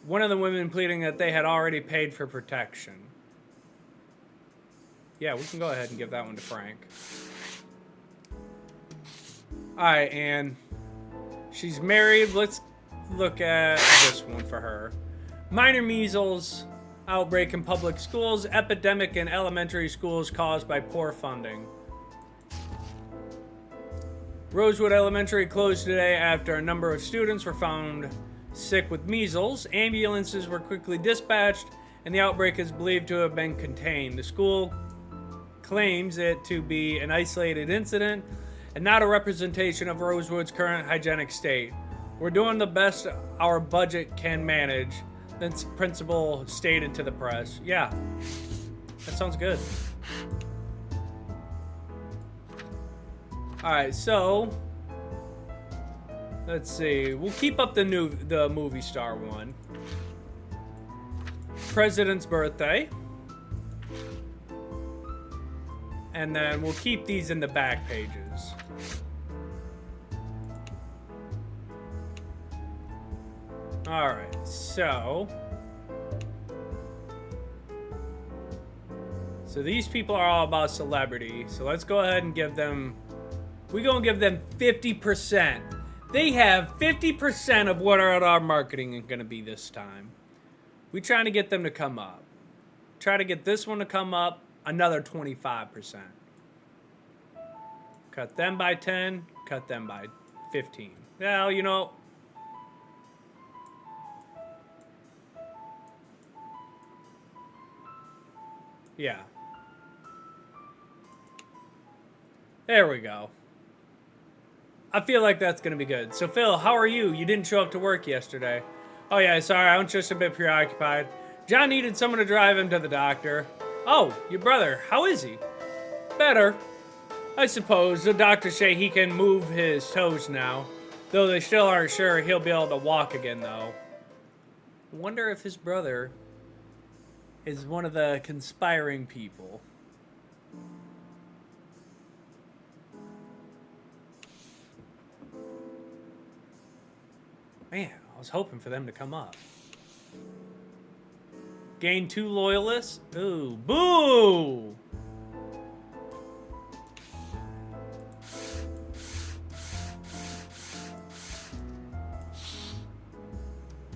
one of the women pleading that they had already paid for protection. Yeah, we can go ahead and give that one to Frank. Alright, and she's married. Let's look at this one for her. Minor measles outbreak in public schools. Epidemic in elementary schools caused by poor funding. Rosewood Elementary closed today after a number of students were found sick with measles. Ambulances were quickly dispatched, and the outbreak is believed to have been contained. The school claims it to be an isolated incident and not a representation of Rosewood's current hygienic state. We're doing the best our budget can manage, the principal stated to the press. Yeah, that sounds good. Alright, so let's see. We'll keep up the movie star one. president's birthday. And then we'll keep these in the back pages. Alright, so these people are all about celebrity. So let's go ahead and give them, we're going to give them 50%. They have 50% of what our marketing is going to be this time. We're trying to get them to come up. Try to get this one to come up another 25%. Cut them by 10, cut them by 15. Well, you know, yeah. There we go. I feel like that's going to be good. So, Phil, how are you? You didn't show up to work yesterday. Oh, yeah, sorry. I was just a bit preoccupied. John needed someone to drive him to the doctor. Oh, your brother. How is he? Better. I suppose. The doctors say he can move his toes now. Though they still aren't sure he'll be able to walk again, though. I wonder if his brother is one of the conspiring people. Man, I was hoping for them to come up. Gain 2 loyalists? Ooh, boo!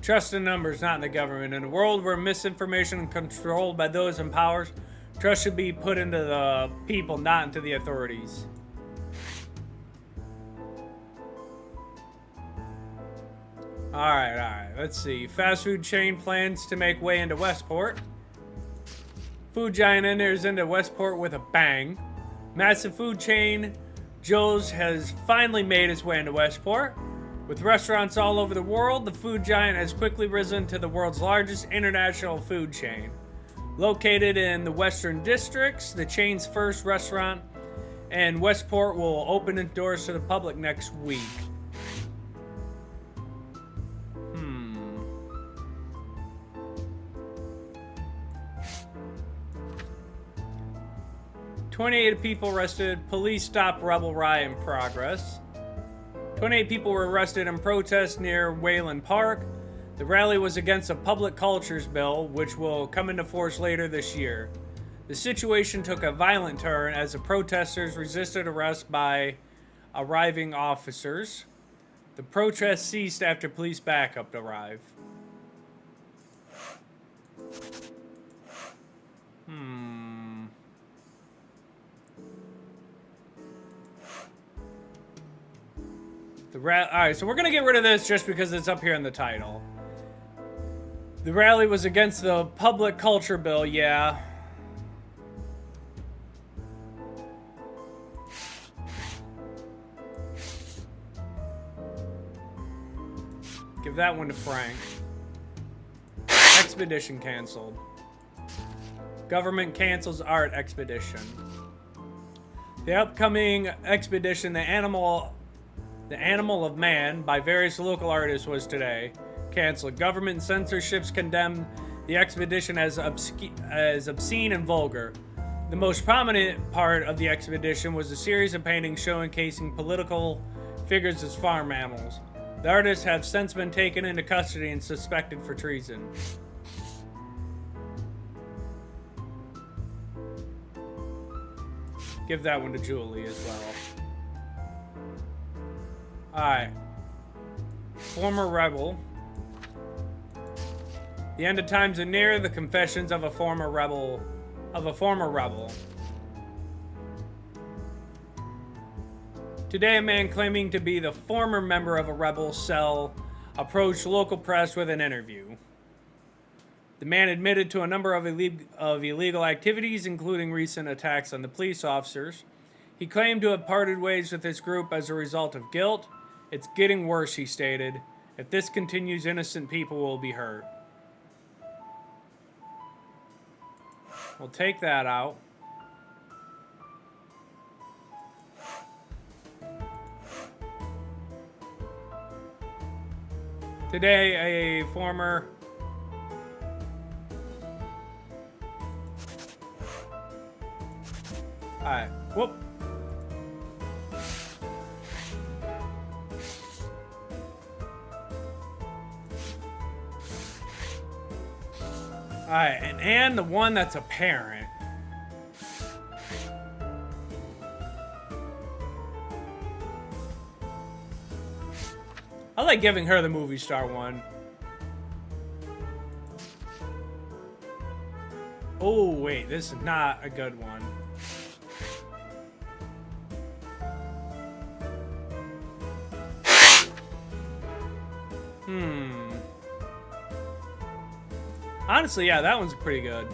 Trust in numbers, not in the government. In a world where misinformation is controlled by those in power, trust should be put into the people, not into the authorities. Alright. Let's see. Fast food chain plans to make way into Westport. Food giant enters into Westport with a bang. Massive food chain Joe's has finally made its way into Westport. With restaurants all over the world, the food giant has quickly risen to the world's largest international food chain. Located in the Western Districts, the chain's first restaurant in Westport will open its doors to the public next week. "28 people arrested. Police stop rebel riot in progress." 28 people were arrested in protest near Wayland Park. The rally was against a public cultures bill, which will come into force later this year. The situation took a violent turn as the protesters resisted arrest by arriving officers. The protest ceased after police backup arrived. Alright, so we're gonna get rid of this just because it's up here in the title. The rally was against the public culture bill, yeah. Give that one to Frank. Expedition canceled. Government cancels art expedition. The upcoming expedition, The Animal of Man, by various local artists was today canceled. Government censorships condemned the expedition as obscene and vulgar. The most prominent part of the expedition was a series of paintings showcasing political figures as farm animals. The artists have since been taken into custody and suspected for treason. Give that one to Julie as well. Alright. Former rebel. The end of times are near. The confessions of a former rebel. Today, a man claiming to be the former member of a rebel cell approached local press with an interview. The man admitted to a number of illegal activities, including recent attacks on the police officers. He claimed to have parted ways with his group as a result of guilt. "It's getting worse," he stated. "If this continues, innocent people will be hurt." We'll take that out. Today, a former Alright. Whoop. Alright, and the one that's a parent. I like giving her the movie star one. Oh, wait, this is not a good one. Honestly, yeah, that one's pretty good.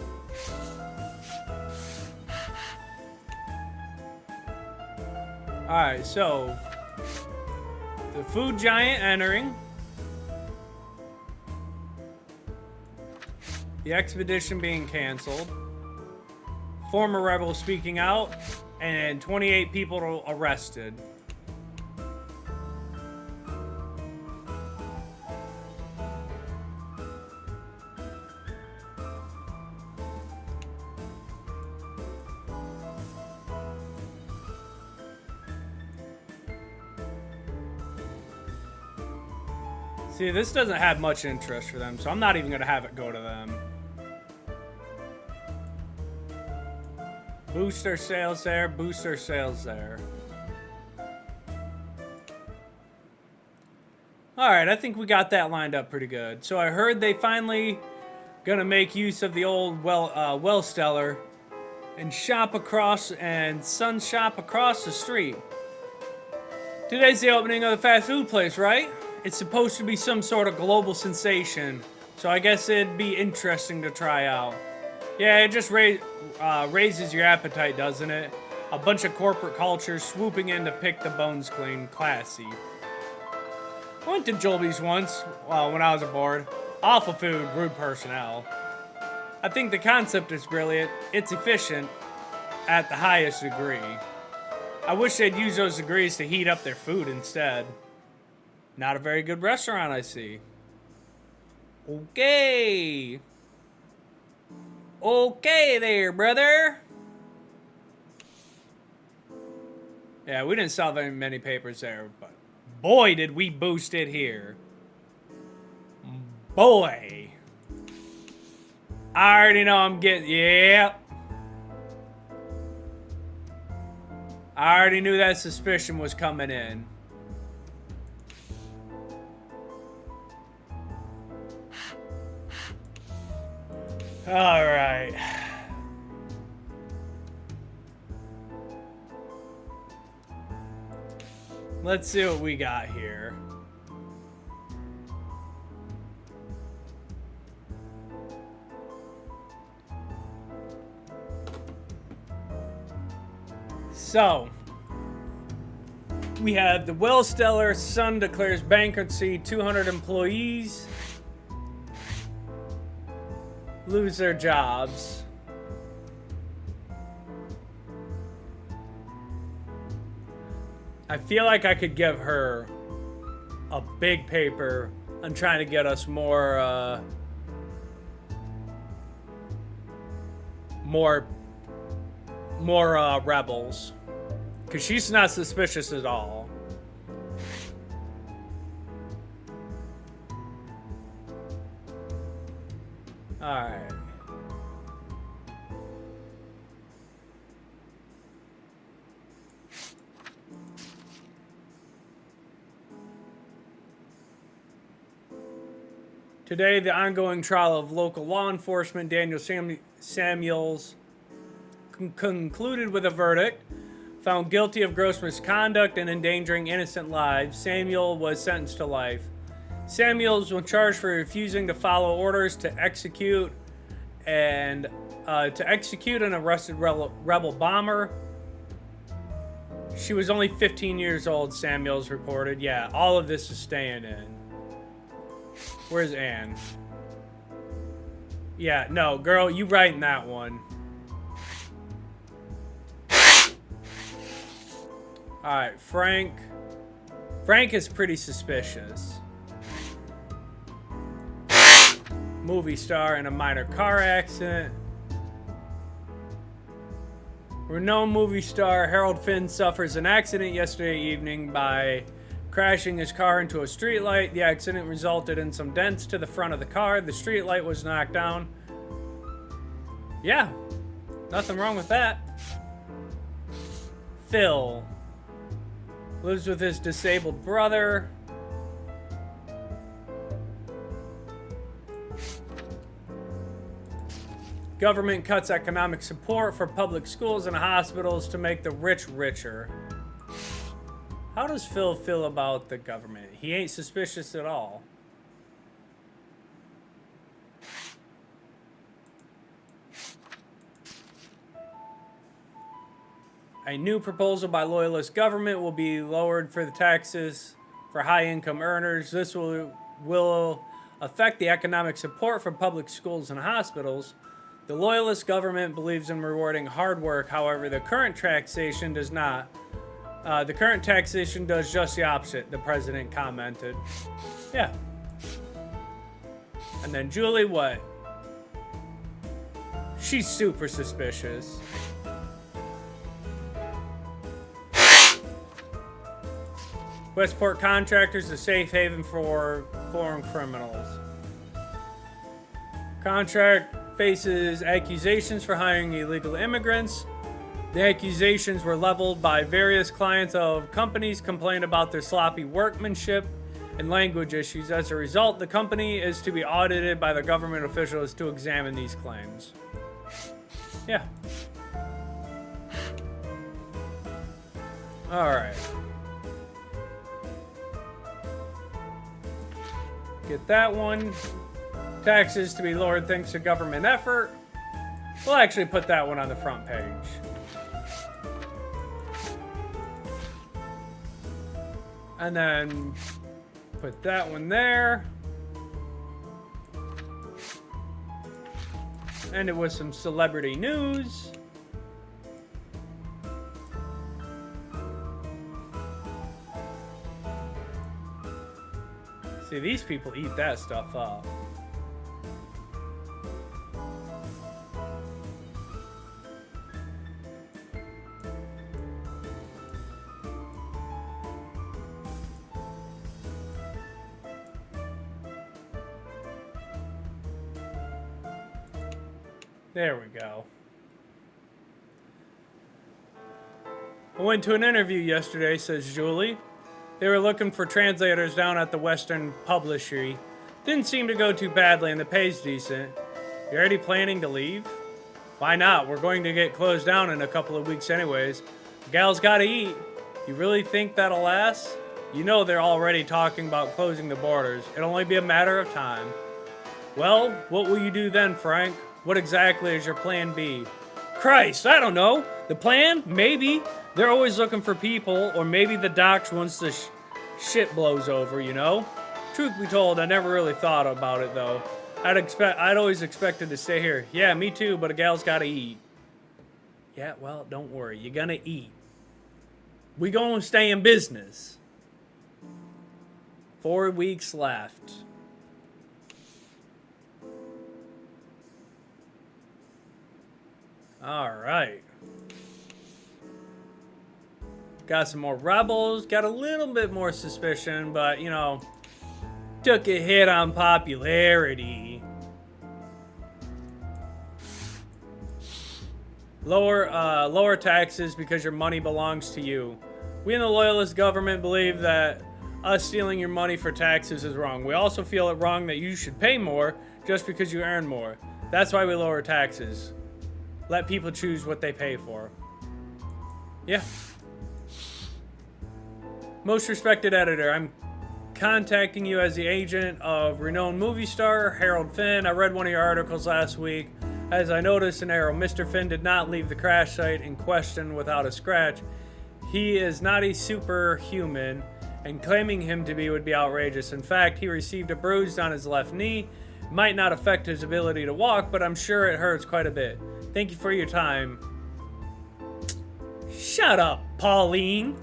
Alright, so the food giant entering. The expedition being canceled. Former rebels speaking out. And 28 people arrested. See, this doesn't have much interest for them, so I'm not even going to have it go to them. Booster sales there, booster sales there. Alright, I think we got that lined up pretty good. So I heard they finally gonna make use of the old Wellsteller and shop across and Sun shop across the street. Today's the opening of the fast food place, right? It's supposed to be some sort of global sensation, so I guess it'd be interesting to try out. Yeah, it just raises your appetite, doesn't it? A bunch of corporate cultures swooping in to pick the bones clean. Classy. I went to Jolby's once, when I was aboard. Awful food, rude personnel. I think the concept is brilliant. It's efficient at the highest degree. I wish they'd use those degrees to heat up their food instead. Not a very good restaurant, I see. Okay. Okay there, brother. Yeah, we didn't sell very many papers there, but boy, did we boost it here. Boy. I already know I'm getting... Yeah. I already knew that suspicion was coming in. All right. Let's see what we got here. So, we have the Wellsteller Sun declares bankruptcy, 200 employees lose their jobs. I feel like I could give her a big paper on trying to get us more rebels, because she's not suspicious at all. Alright. Today, the ongoing trial of local law enforcement Daniel Samuels concluded with a verdict. Found guilty of gross misconduct and endangering innocent lives, Samuel was sentenced to life. Samuels was charged for refusing to follow orders to execute an arrested rebel bomber. She was only 15 years old, Samuels reported. Yeah, all of this is staying in. Where's Anne? Yeah, no, girl, you writing that one. Alright, Frank. Frank is pretty suspicious. Movie star in a minor car accident. Renowned movie star Harold Finn suffers an accident yesterday evening by crashing his car into a streetlight. The accident resulted in some dents to the front of the car. The streetlight was knocked down. Yeah, nothing wrong with that. Phil lives with his disabled brother. Government cuts economic support for public schools and hospitals to make the rich richer. How does Phil feel about the government? He ain't suspicious at all. A new proposal by Loyalist government will be lowered for the taxes for high-income earners. This will affect the economic support for public schools and hospitals. The Loyalist government believes in rewarding hard work. However, the current taxation does not. The current taxation does just the opposite, the president commented. Yeah. And then Julie, what? She's super suspicious. Westport contractors, a safe haven for foreign criminals. Contract faces accusations for hiring illegal immigrants. The accusations were leveled by various clients of companies complaining about their sloppy workmanship and language issues. As a result, the company is to be audited by the government officials to examine these claims. Yeah. Alright. Get that one. Taxes to be lowered thanks to government effort. We'll actually put that one on the front page. And then put that one there. And it was some celebrity news. See, these people eat that stuff up. There we go. I went to an interview yesterday, says Julie. They were looking for translators down at the Western Publishery. Didn't seem to go too badly and the pay's decent. You already planning to leave? Why not? We're going to get closed down in a couple of weeks anyways. The gal's gotta eat. You really think that'll last? You know they're already talking about closing the borders. It'll only be a matter of time. Well, what will you do then, Frank? What exactly is your plan B? Christ, I don't know. The plan? Maybe. They're always looking for people, or maybe the docs once the shit blows over, you know? Truth be told, I never really thought about it, though. I'd always expected to stay here. Yeah, me too, but a gal's gotta eat. Yeah, well, don't worry. You're gonna eat. We gonna stay in business. 4 weeks left. Alright. Got some more rebels. Got a little bit more suspicion, but, you know, took a hit on popularity. Lower taxes because your money belongs to you. We in the Loyalist government believe that us stealing your money for taxes is wrong. We also feel it wrong that you should pay more just because you earn more. That's why we lower taxes. Let people choose what they pay for. Yeah. Most respected editor, I'm contacting you as the agent of renowned movie star Harold Finn. I read one of your articles last week. As I noticed in Arrow, Mr. Finn did not leave the crash site in question without a scratch. He is not a superhuman, and claiming him to be would be outrageous. In fact, he received a bruise on his left knee. Might not affect his ability to walk, but I'm sure it hurts quite a bit. Thank you for your time. Shut up, Pauline.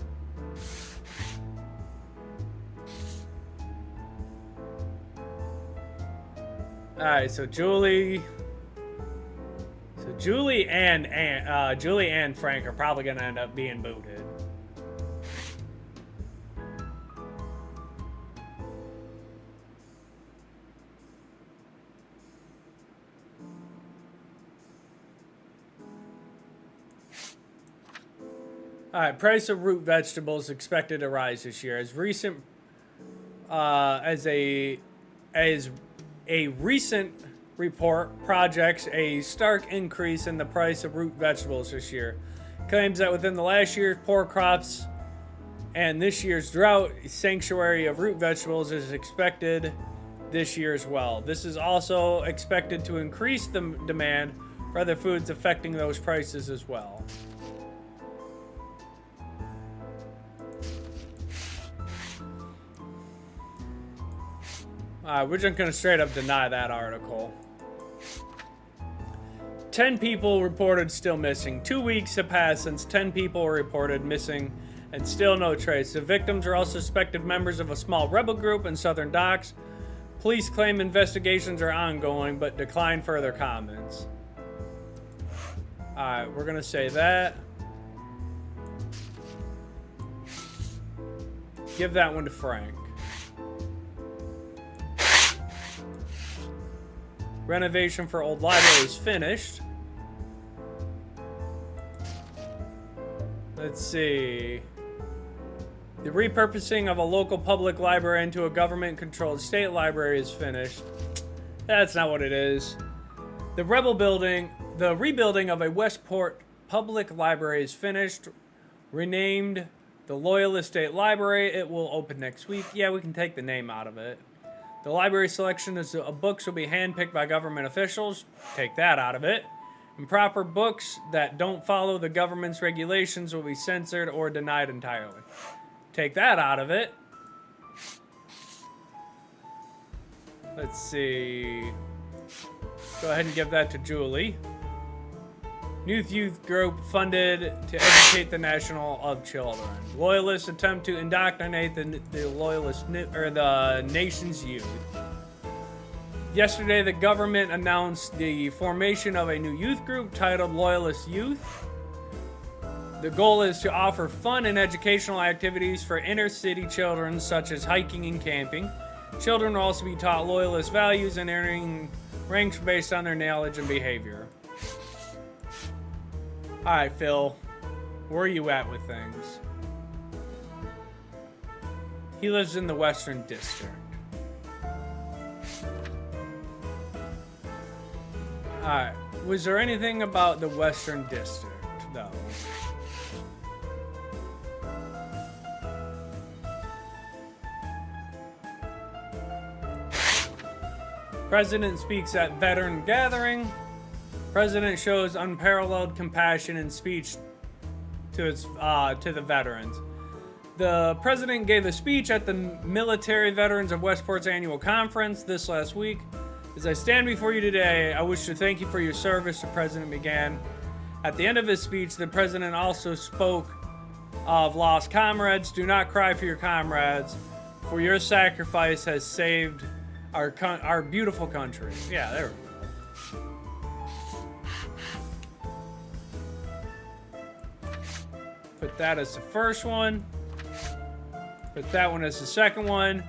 Alright, so Julie Julie and Frank are probably gonna end up being booted. All right, price of root vegetables expected to rise this year as a recent report projects a stark increase in the price of root vegetables this year. Claims that within the last year's poor crops and this year's drought, sanctuary of root vegetables is expected this year as well. This is also expected to increase the demand for other foods, affecting those prices as well. We're just going to straight up deny that article. 10 people reported still missing. 2 weeks have passed since 10 people were reported missing and still no trace. The victims are all suspected members of a small rebel group in southern docks. Police claim investigations are ongoing but decline further comments. Alright, we're going to say that. Give that one to Frank. Renovation for old library is finished. Let's see. The repurposing of a local public library into a government-controlled state library is finished. That's not what it is. The rebuilding of a Westport public library is finished. Renamed the Loyalist State Library. It will open next week. Yeah, we can take the name out of it. The library selection of books will be handpicked by government officials. Take that out of it. Improper books that don't follow the government's regulations will be censored or denied entirely. Take that out of it. Let's see. Go ahead and give that to Julie. Youth group funded to educate the national of children. Loyalists attempt to indoctrinate the nation's youth. Yesterday, the government announced the formation of a new youth group titled Loyalist Youth. The goal is to offer fun and educational activities for inner city children, such as hiking and camping. Children will also be taught Loyalist values and earning ranks based on their knowledge and behavior. Alright, Phil. Where are you at with things? He lives in the Western District. Alright. Was there anything about the Western District, though? President speaks at veteran gathering. President shows unparalleled compassion in speech to the veterans. The president gave a speech at the Military Veterans of Westport's annual conference this last week. As I stand before you today, I wish to thank you for your service, the president began. At the end of his speech, the president also spoke of lost comrades. Do not cry for your comrades, for your sacrifice has saved our beautiful country. Yeah, there we go. Put that as the first one. Put that one as the second one.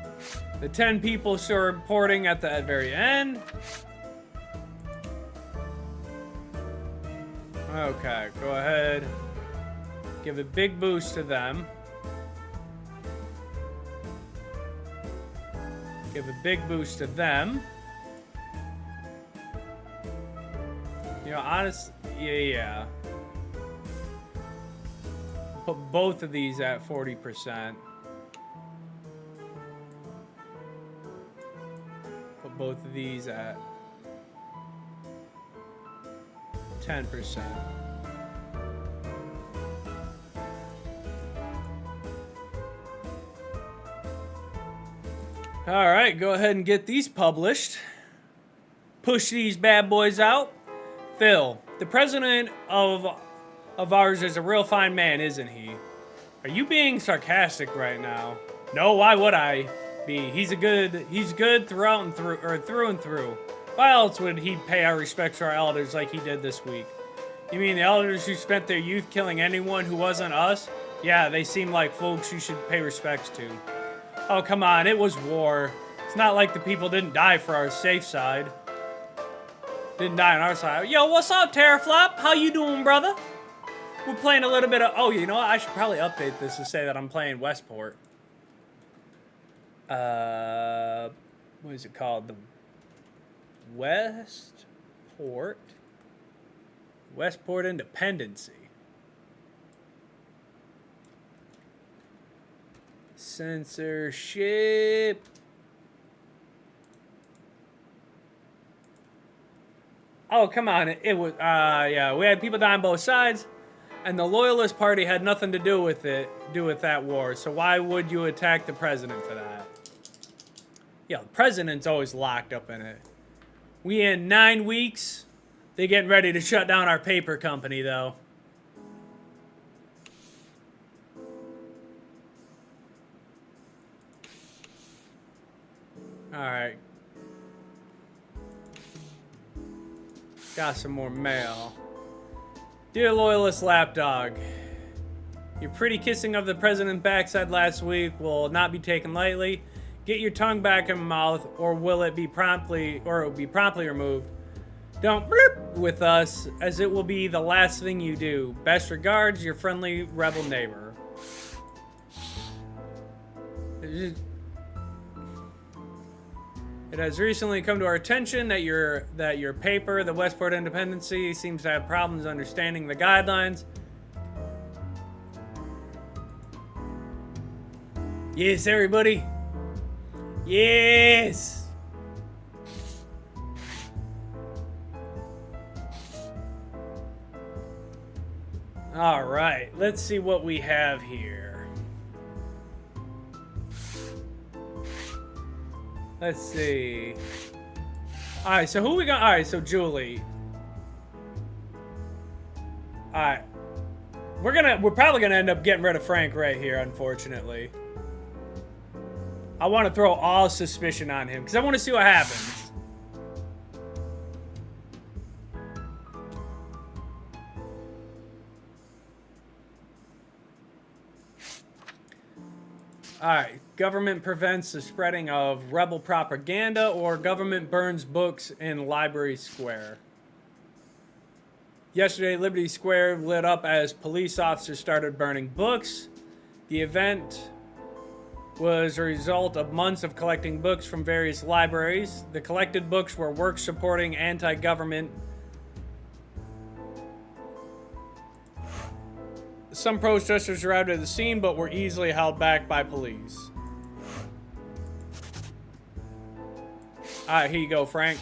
The 10 people still reporting at the very end. Okay, go ahead. Give a big boost to them. Give a big boost to them. You know, honestly, yeah. Put both of these at 40%. Put both of these at 10%. All right, go ahead and get these published. Push these bad boys out. Phil, the president of ours is a real fine man, isn't he? Are you being sarcastic right now? No, why would I be? He's good throughout and through, or through and through. Why else would he pay our respects to our elders like he did this week? You mean the elders who spent their youth killing anyone who wasn't us? Yeah, they seem like folks you should pay respects to. Oh, come on, it was war. It's not like the people didn't die for our safe side. Didn't die on our side. Yo, what's up, Terraflop? How you doing, brother? We're playing a little bit of... Oh, you know what? I should probably update this to say that I'm playing Westport. What is it called? The Westport Independent. Censorship. Oh, come on. It was, yeah, we had people die on both sides, and the Loyalist Party had nothing to do with that war, so why would you attack the president for that? Yeah, the president's always locked up in it. We in 9 weeks. They getting ready to shut down our paper company, though. Alright. Got some more mail. Dear Loyalist Lapdog, your pretty kissing of the president's backside last week will not be taken lightly. Get your tongue back in my mouth, or it will be promptly removed. Don't bloop with us, as it will be the last thing you do. Best regards, your friendly rebel neighbor. It has recently come to our attention that your paper, the Westport Independent, seems to have problems understanding the guidelines. Yes, everybody. Yes. All right, let's see what we have here. Let's see. All right, so who we got? All right, so Julie. All right, we're probably gonna end up getting rid of Frank right here, unfortunately. I want to throw all suspicion on him because I want to see what happens. Alright, government prevents the spreading of rebel propaganda, or government burns books in Library Square. Yesterday, Liberty Square lit up as police officers started burning books. The event was a result of months of collecting books from various libraries. The collected books were works supporting anti-government. Some protesters arrived at the scene, but were easily held back by police. Alright, here you go, Frank.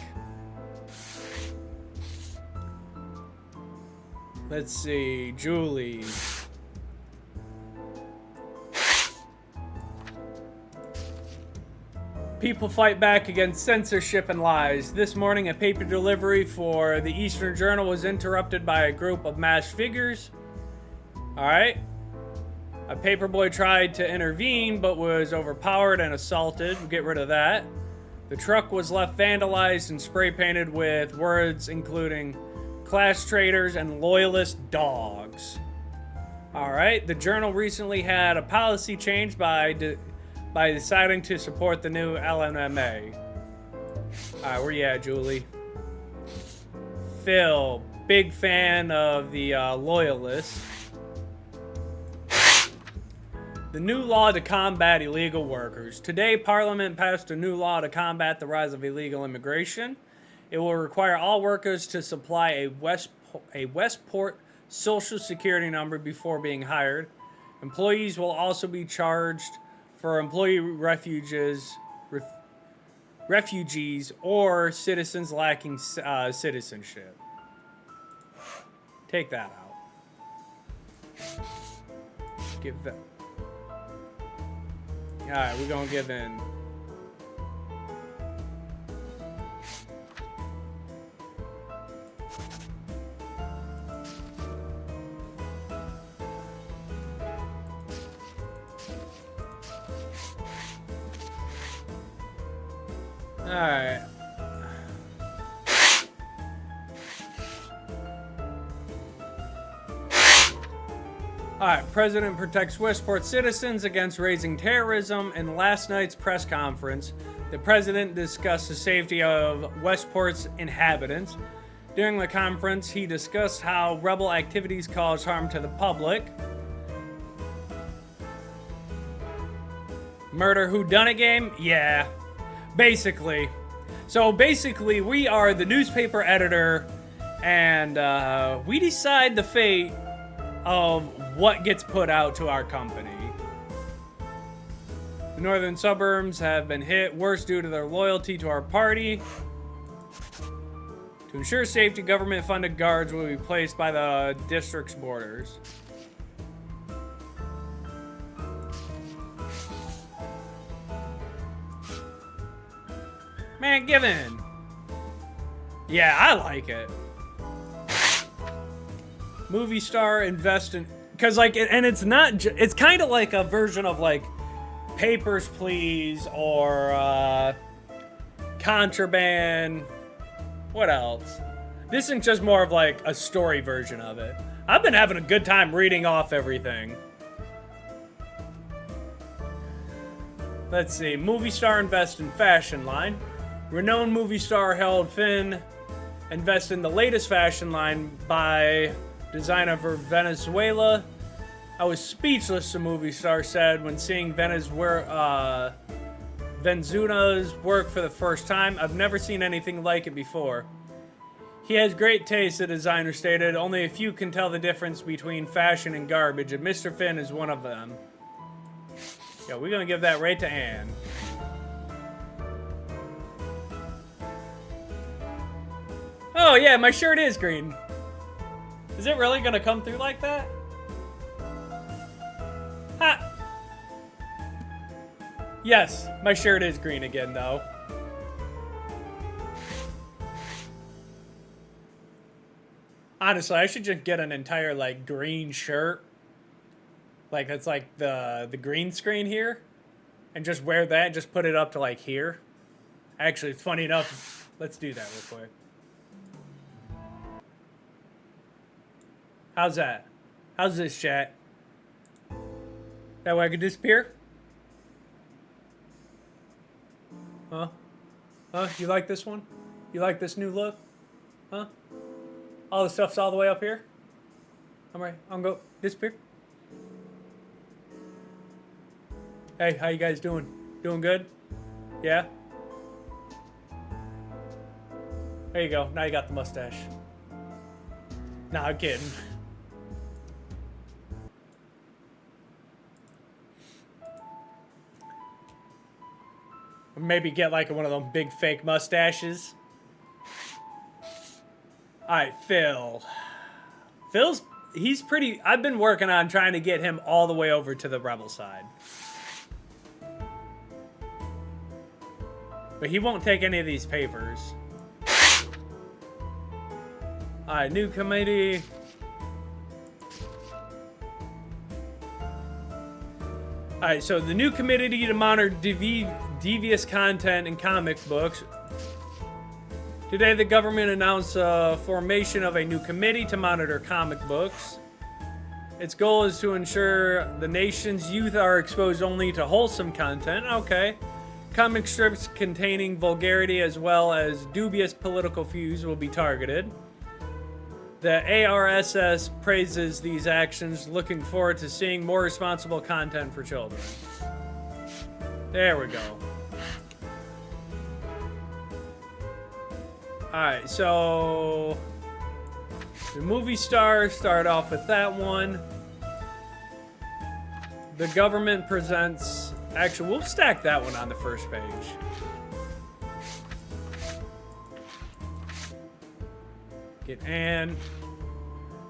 Let's see, Julie. People fight back against censorship and lies. This morning, a paper delivery for the Eastern Journal was interrupted by a group of masked figures. Alright. A paperboy tried to intervene, but was overpowered and assaulted. We'll get rid of that. The truck was left vandalized and spray painted with words including class traitors and loyalist dogs. Alright. The Journal recently had a policy change by deciding to support the new LMMA. Alright, where you at, Julie? Phil, big fan of the Loyalists. The new law to combat illegal workers. Today, Parliament passed a new law to combat the rise of illegal immigration. It will require all workers to supply a Westport Social Security number before being hired. Employees will also be charged for employee refugees or citizens lacking citizenship. Take that out. Give that. Alright, we're gonna give in. Alright. Alright, President protects Westport citizens against raising terrorism. In last night's press conference, the president discussed the safety of Westport's inhabitants. During the conference, he discussed how rebel activities cause harm to the public. Murder whodunit game? Yeah. Basically. So basically, we are the newspaper editor, and we decide the fate of what gets put out to our company. The northern suburbs have been hit worse due to their loyalty to our party. To ensure safety, government-funded guards will be placed by the district's borders. Man, give in. Yeah, I like it. Movie star invest in... Because, like, and it's not... It's kind of like a version of, like, Papers, Please, or, Contraband. What else? This is just more of, like, a story version of it. I've been having a good time reading off everything. Let's see. Movie star invest in fashion line. Renowned movie star Harold Finn invest in the latest fashion line by designer for Venezuela. I was speechless, the movie star said, when seeing Venezuela's work for the first time. I've never seen anything like it before. He has great taste, the designer stated. Only a few can tell the difference between fashion and garbage, and Mr. Finn is one of them. Yeah, we're gonna give that right to Anne. Oh yeah, my shirt is green. Is it really gonna come through like that? Ha! Yes, my shirt is green again, though. Honestly, I should just get an entire, like, green shirt. Like, that's like the green screen here. And just wear that and just put it up to, like, here. Actually, it's funny enough. Let's do that real quick. How's that? How's this, chat? That way I could disappear? Huh? Huh? You like this one? You like this new look? Huh? All the stuff's all the way up here? I'm right. I'm go disappear. Hey, how you guys doing? Doing good? Yeah? There you go. Now you got the mustache. Nah, I'm kidding. Maybe get like one of them big fake mustaches. Alright, Phil. He's pretty... I've been working on trying to get him all the way over to the rebel side. But he won't take any of these papers. Alright, new committee. Alright, so the new committee to monitor devious content in comic books. Today, the government announced the formation of a new committee to monitor comic books. Its goal is to ensure the nation's youth are exposed only to wholesome content. Okay. Comic strips containing vulgarity as well as dubious political views will be targeted. The ARSS praises these actions, looking forward to seeing more responsible content for children. There we go. Alright, so the movie stars start off with that one. The government presents... Actually, we'll stack that one on the first page. Get Anne.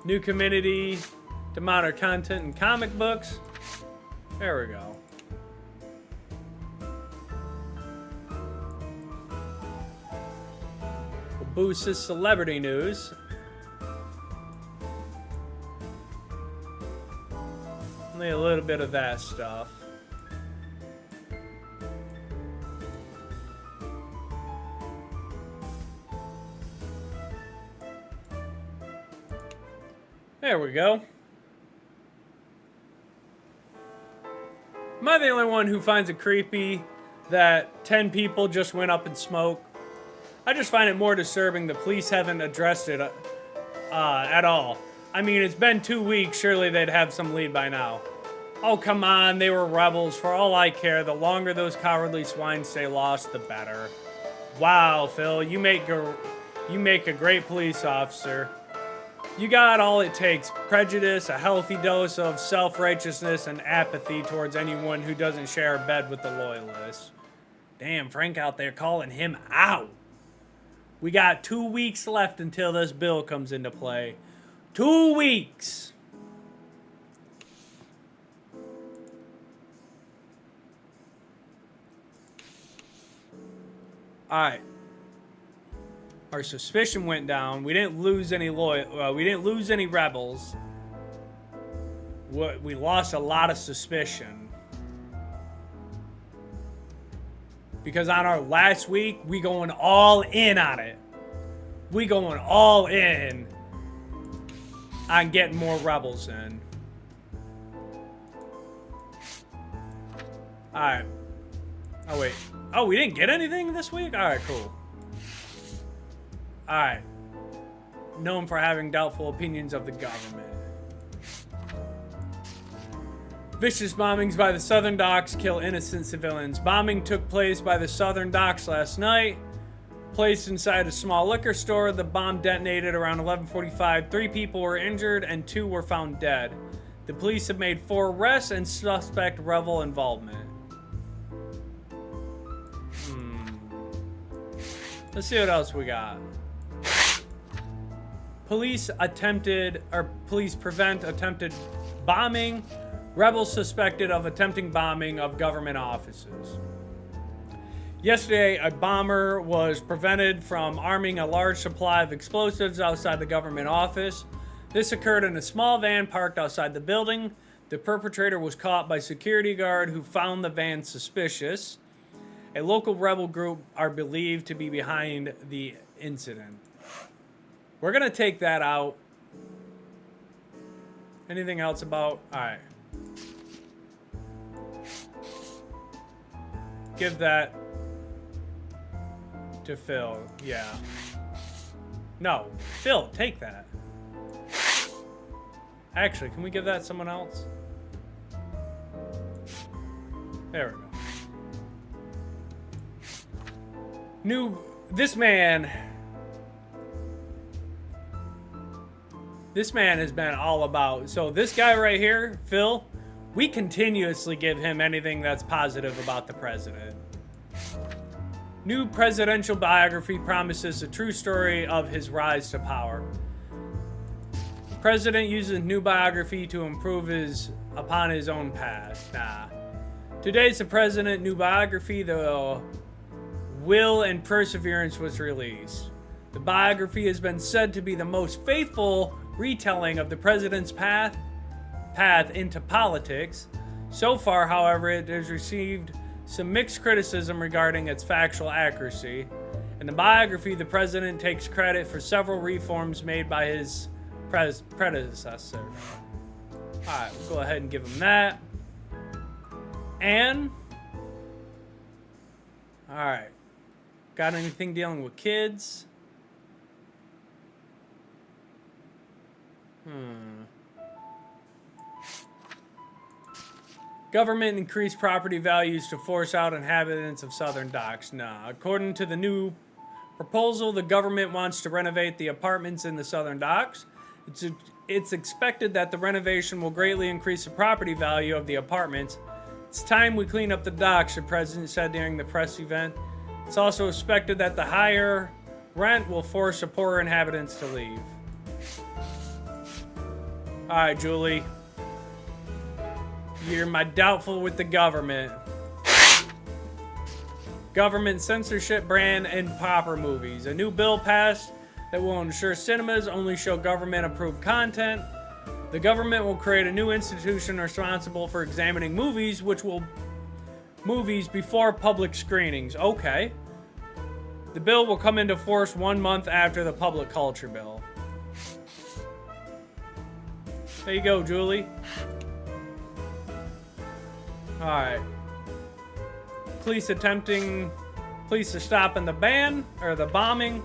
New community to monitor content in comic books. There we go. We'll boost this celebrity news. Only a little bit of that stuff. There we go. Am I the only one who finds it creepy that 10 people just went up in smoke? I just find it more disturbing the police haven't addressed it at all. I mean, it's been 2 weeks. Surely they'd have some lead by now. Oh, come on. They were rebels. For all I care, the longer those cowardly swine stay lost, the better. Wow, Phil. You make a great police officer. You got all it takes. Prejudice, a healthy dose of self-righteousness, and apathy towards anyone who doesn't share a bed with the loyalists. Damn, Frank out there calling him out. We got 2 weeks left until this bill comes into play. 2 weeks. Alright. Our suspicion went down. We didn't lose any we didn't lose any rebels. We lost a lot of suspicion. Because on our last week, we going all in on it. We going all in on getting more rebels in. Alright. Oh, wait. Oh, we didn't get anything this week? Alright, cool. Alright. Known for having doubtful opinions of the government. Vicious bombings by the southern docks kill innocent civilians. Bombing took place by the southern docks last night. Placed inside a small liquor store, the bomb detonated around 11:45. 3 people were injured and 2 were found dead. The police have made 4 arrests and suspect rebel involvement. Let's see what else we got. Police prevent attempted bombing. Rebels suspected of attempting bombing of government offices. Yesterday, a bomber was prevented from arming a large supply of explosives outside the government office. This occurred in a small van parked outside the building. The perpetrator was caught by security guard who found the van suspicious. A local rebel group are believed to be behind the incident. We're going to take that out. Anything else about... Alright. Give that to Phil. Yeah. No. Phil, take that. Actually, can we give that to someone else? There we go. This man has been all about, so this guy right here, Phil, we continuously give him anything that's positive about the president. New presidential biography promises a true story of his rise to power. President uses new biography to improve upon his own past. Nah. Today's the president new biography, the Will and Perseverance was released. The biography has been said to be the most faithful retelling of the president's path into politics. So far, however, it has received some mixed criticism regarding its factual accuracy. In the biography, the president takes credit for several reforms made by his predecessor. Alright, we'll go ahead and give him that. And... Alright. Got anything dealing with kids? Government increased property values to force out inhabitants of southern docks. Nah. According to the new proposal, the government wants to renovate the apartments in the southern docks. It's expected that the renovation will greatly increase the property value of the apartments. It's time we clean up the docks, the president said during the press event. It's also expected that the higher rent will force the poorer inhabitants to leave. Alright, Julie. You're my doubtful with the government. Government censorship ban improper movies. A new bill passed that will ensure cinemas only show government-approved content. The government will create a new institution responsible for examining movies, movies before public screenings. Okay. The bill will come into force 1 month after the public culture bill. There you go, Julie. Alright. Police are stopping the ban, or the bombing.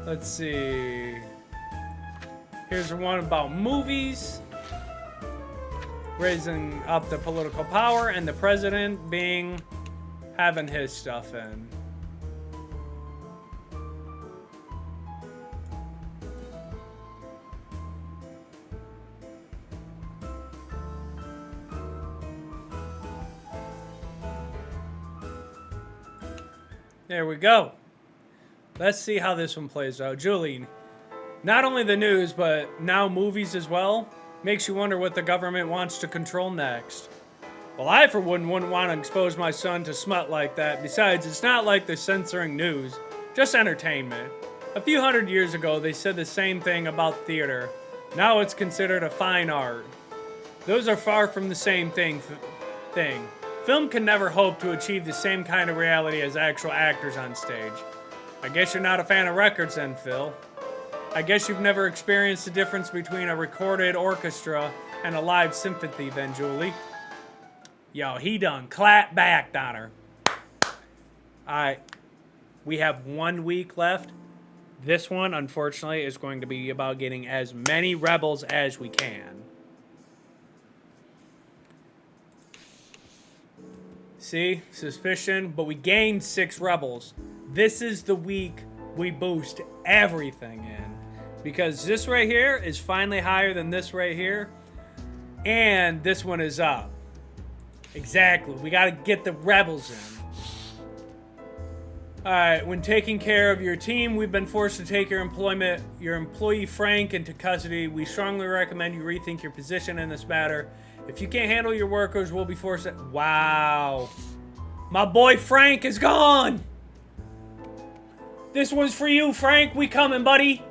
Let's see. Here's one about movies. Raising up the political power and the president having his stuff in. There we go. Let's see how this one plays out. Julie, not only the news, but now movies as well, makes you wonder what the government wants to control next. Well, I for one wouldn't want to expose my son to smut like that. Besides, it's not like they're censoring news, just entertainment. A few hundred years ago, they said the same thing about theater. Now it's considered a fine art. Those are far from the same thing. Film can never hope to achieve the same kind of reality as actual actors on stage. I guess you're not a fan of records then, Phil. I guess you've never experienced the difference between a recorded orchestra and a live symphony then, Julie. Yo, he done clap back on her. Alright, we have 1 week left. This one, unfortunately, is going to be about getting as many rebels as we can. See? Suspicion. But we gained 6 rebels. This is the week we boost everything in. Because this right here is finally higher than this right here. And this one is up. Exactly. We got to get the rebels in. Alright, when taking care of your team, we've been forced to take your employee Frank into custody. We strongly recommend you rethink your position in this matter. If you can't handle your workers, we'll be forced to... Wow. My boy Frank is gone. This one's for you, Frank. We coming, buddy.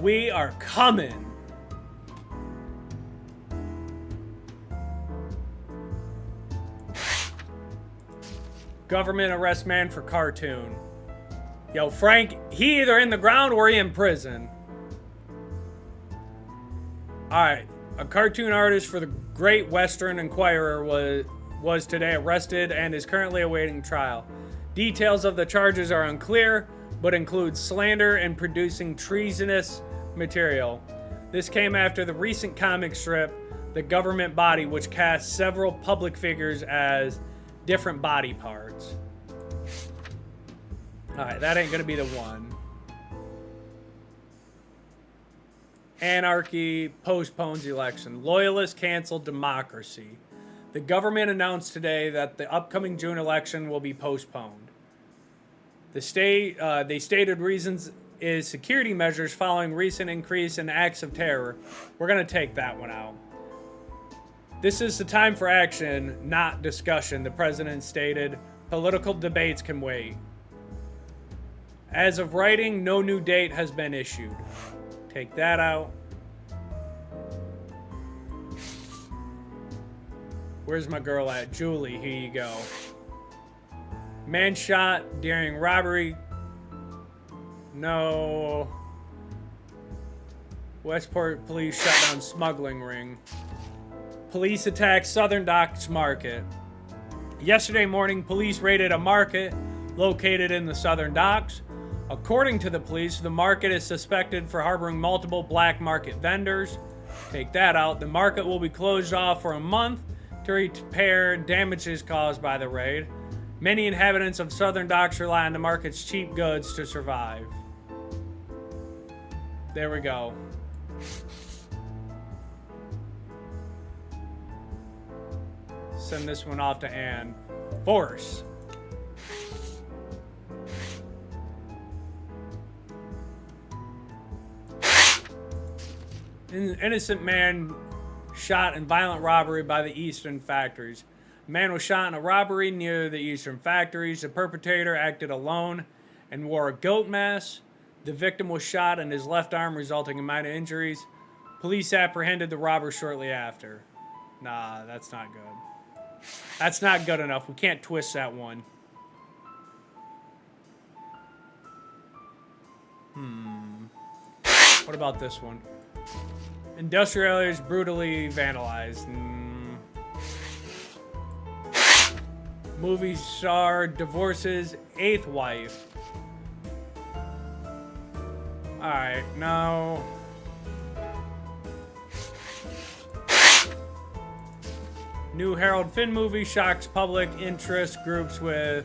We are coming. Government arrest man for cartoon. Yo, Frank, he either in the ground or he in prison. Alright. A cartoon artist for the Great Western Inquirer was today arrested and is currently awaiting trial. Details of the charges are unclear, but include slander and producing treasonous material. This came after the recent comic strip, The Government Body, which cast several public figures as different body parts. Alright, that ain't gonna be the one. Anarchy postpones election. Loyalists cancel democracy. The government announced today that the upcoming June election will be postponed. They stated reasons is security measures following recent increase in acts of terror. We're going to take that one out. This is the time for action, not discussion, the president stated. Political debates can wait. As of writing, no new date has been issued. Take that out. Where's my girl at? Julie, here you go. Man shot during robbery. No. Westport police shut down smuggling ring. Police attack Southern Docks Market. Yesterday morning, police raided a market located in the Southern Docks. According to the police, the market is suspected for harboring multiple black market vendors. Take that out. The market will be closed off for a month to repair damages caused by the raid. Many inhabitants of Southern Docks rely on the market's cheap goods to survive. There we go. Send this one off to Ann. Force. An innocent man shot in violent robbery by the Eastern Factories. A man was shot in a robbery near the Eastern Factories. The perpetrator acted alone and wore a goat mask. The victim was shot in his left arm, resulting in minor injuries. Police apprehended the robber shortly after. Nah, that's not good. That's not good enough. We can't twist that one. What about this one? Industrial areas brutally vandalized. Movie star divorces 8th wife. Alright, now... New Harold Finn movie shocks public interest groups with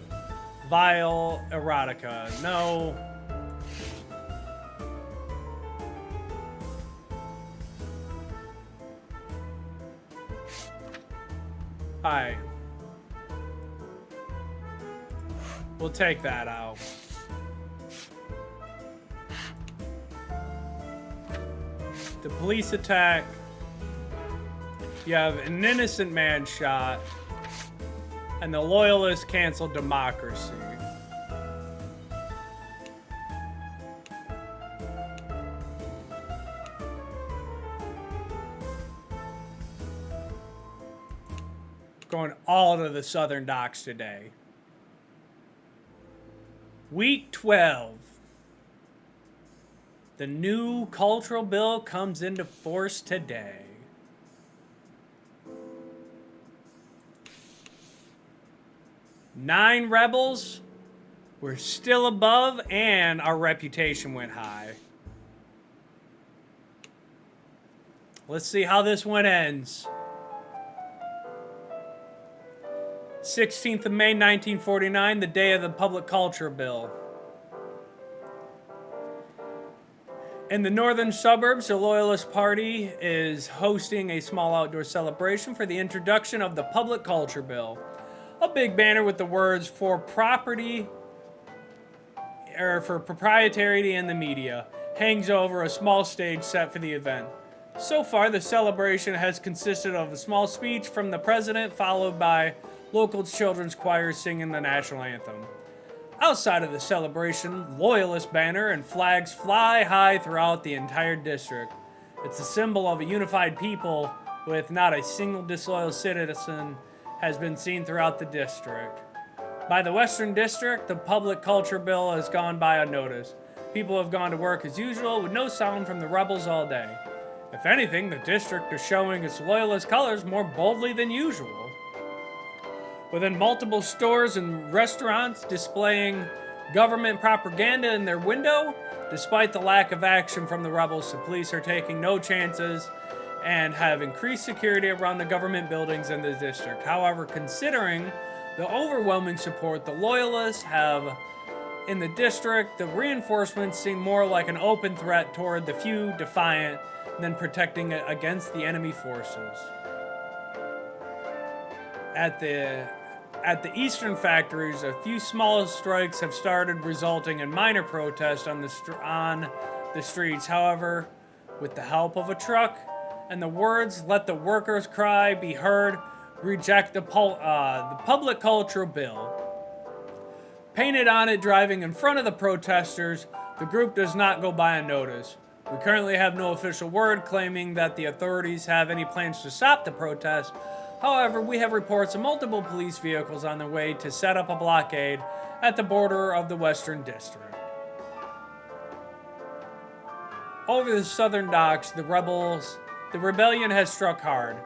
vile erotica. No. Alright. We'll take that out. The police attack. You have an innocent man shot. And the loyalists cancel democracy. Going all to the southern docks today. Week 12. The new cultural bill comes into force today. Nine rebels were still above, and our reputation went high. Let's see how this one ends. 16th of May, 1949, the day of the Public Culture Bill. In the northern suburbs, the Loyalist Party is hosting a small outdoor celebration for the introduction of the Public Culture Bill. A big banner with the words for property or for propriety in the media hangs over a small stage set for the event. So far, the celebration has consisted of a small speech from the president, followed by local children's choirs singing the national anthem. Outside of the celebration, Loyalist banner and flags fly high throughout the entire district. It's a symbol of a unified people with not a single disloyal citizen has been seen throughout the district. By the Western District, the Public Culture Bill has gone by unnoticed. People have gone to work as usual with no sound from the rebels all day. If anything, the district is showing its loyalist colors more boldly than usual. Within multiple stores and restaurants displaying government propaganda in their window, despite the lack of action from the rebels, the police are taking no chances and have increased security around the government buildings in the district. However, considering the overwhelming support the loyalists have in the district, the reinforcements seem more like an open threat toward the few defiant than protecting it against the enemy forces. At the eastern factories, a few small strikes have started, resulting in minor protests on the streets. However, with the help of a truck and the words "Let the workers' cry be heard," reject the Public Culture Bill. Painted on it, driving in front of the protesters, the group does not go by unnoticed. We currently have no official word claiming that the authorities have any plans to stop the protest. However, we have reports of multiple police vehicles on their way to set up a blockade at the border of the Western District. Over the southern docks, the rebellion has struck hard.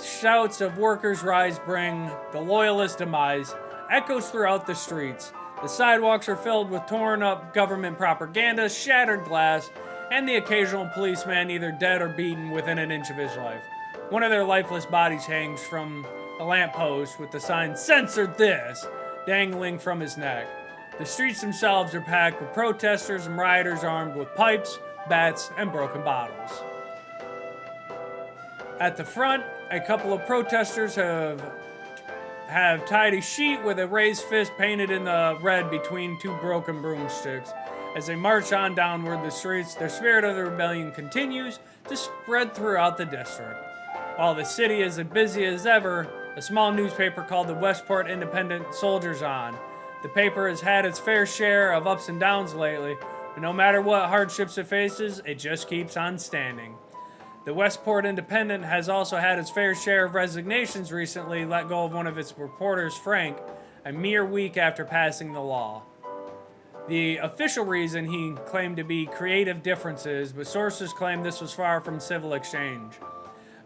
Shouts of workers' rise bring the loyalist demise, echoes throughout the streets. The sidewalks are filled with torn up government propaganda, shattered glass, and the occasional policeman either dead or beaten within an inch of his life. One of their lifeless bodies hangs from a lamppost with the sign "Censor This" dangling from his neck. The streets themselves are packed with protesters and rioters armed with pipes, bats, and broken bottles. At the front, a couple of protesters have tied a sheet with a raised fist painted in the red between two broken broomsticks. As they march on downward the streets, the spirit of the rebellion continues to spread throughout the district. While the city is as busy as ever, a small newspaper called the Westport Independent soldiers on. The paper has had its fair share of ups and downs lately, but no matter what hardships it faces, it just keeps on standing. The Westport Independent has also had its fair share of resignations recently, let go of one of its reporters, Frank, a mere week after passing the law. The official reason he claimed to be creative differences, but sources claim this was far from civil exchange.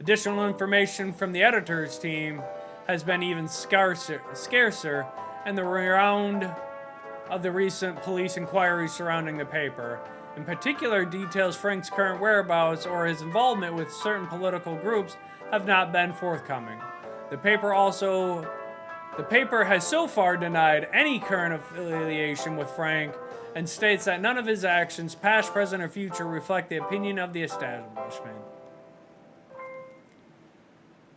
Additional information from the editor's team has been even scarcer in the round of the recent police inquiries surrounding the paper. In particular, details Frank's current whereabouts or his involvement with certain political groups have not been forthcoming. The paper has so far denied any current affiliation with Frank and states that none of his actions, past, present, or future, reflect the opinion of the establishment.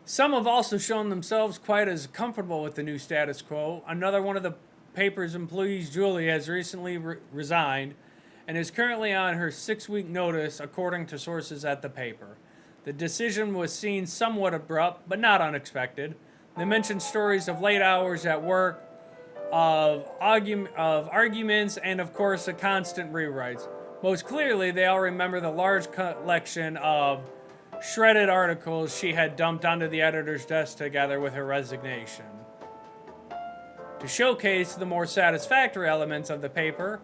Some have also shown themselves quite as comfortable with the new status quo. Another one of the paper's employees, Julie, has recently resigned and is currently on her 6-week notice, according to sources at the paper. The decision was seen somewhat abrupt, but not unexpected. They mentioned stories of late hours at work, of arguments, and of course, the constant rewrites. Most clearly, they all remember the large collection of shredded articles she had dumped onto the editor's desk together with her resignation. To showcase the more satisfactory elements of the paper,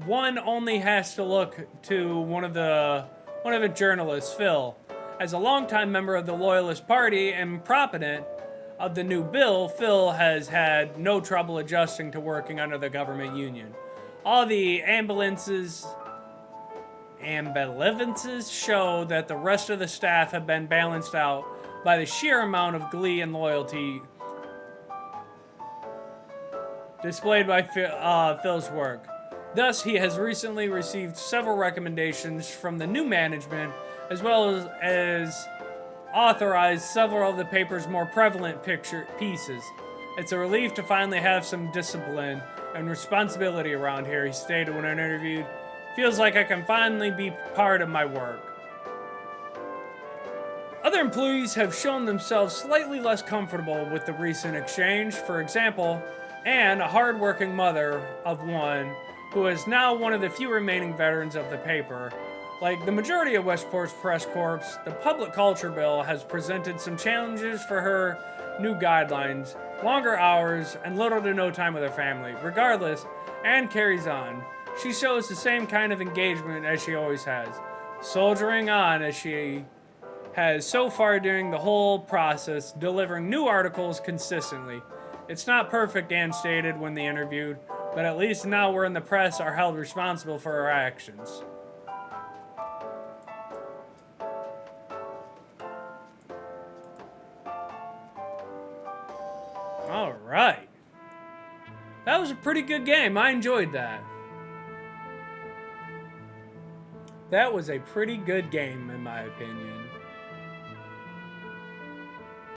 one only has to look to one of its journalists, Phil. As a longtime member of the Loyalist Party and proponent of the new bill, Phil has had no trouble adjusting to working under the government union. All the ambivalences show that the rest of the staff have been balanced out by the sheer amount of glee and loyalty displayed by Phil's work. Thus, he has recently received several recommendations from the new management, as well as authorized several of the paper's more prevalent pieces. It's a relief to finally have some discipline and responsibility around here, he stated when interviewed. Feels like I can finally be part of my work. Other employees have shown themselves slightly less comfortable with the recent exchange. For example, Anne, a hard-working mother of one, who is now one of the few remaining veterans of the paper. Like the majority of Westport's press corps, the public culture bill has presented some challenges for her new guidelines, longer hours, and little to no time with her family. Regardless, Anne carries on. She shows the same kind of engagement as she always has, soldiering on as she has so far during the whole process, delivering new articles consistently. It's not perfect, Anne stated when they interviewed, but at least now we're in the press are held responsible for our actions. All right. That was a pretty good game. I enjoyed that. That was a pretty good game, in my opinion.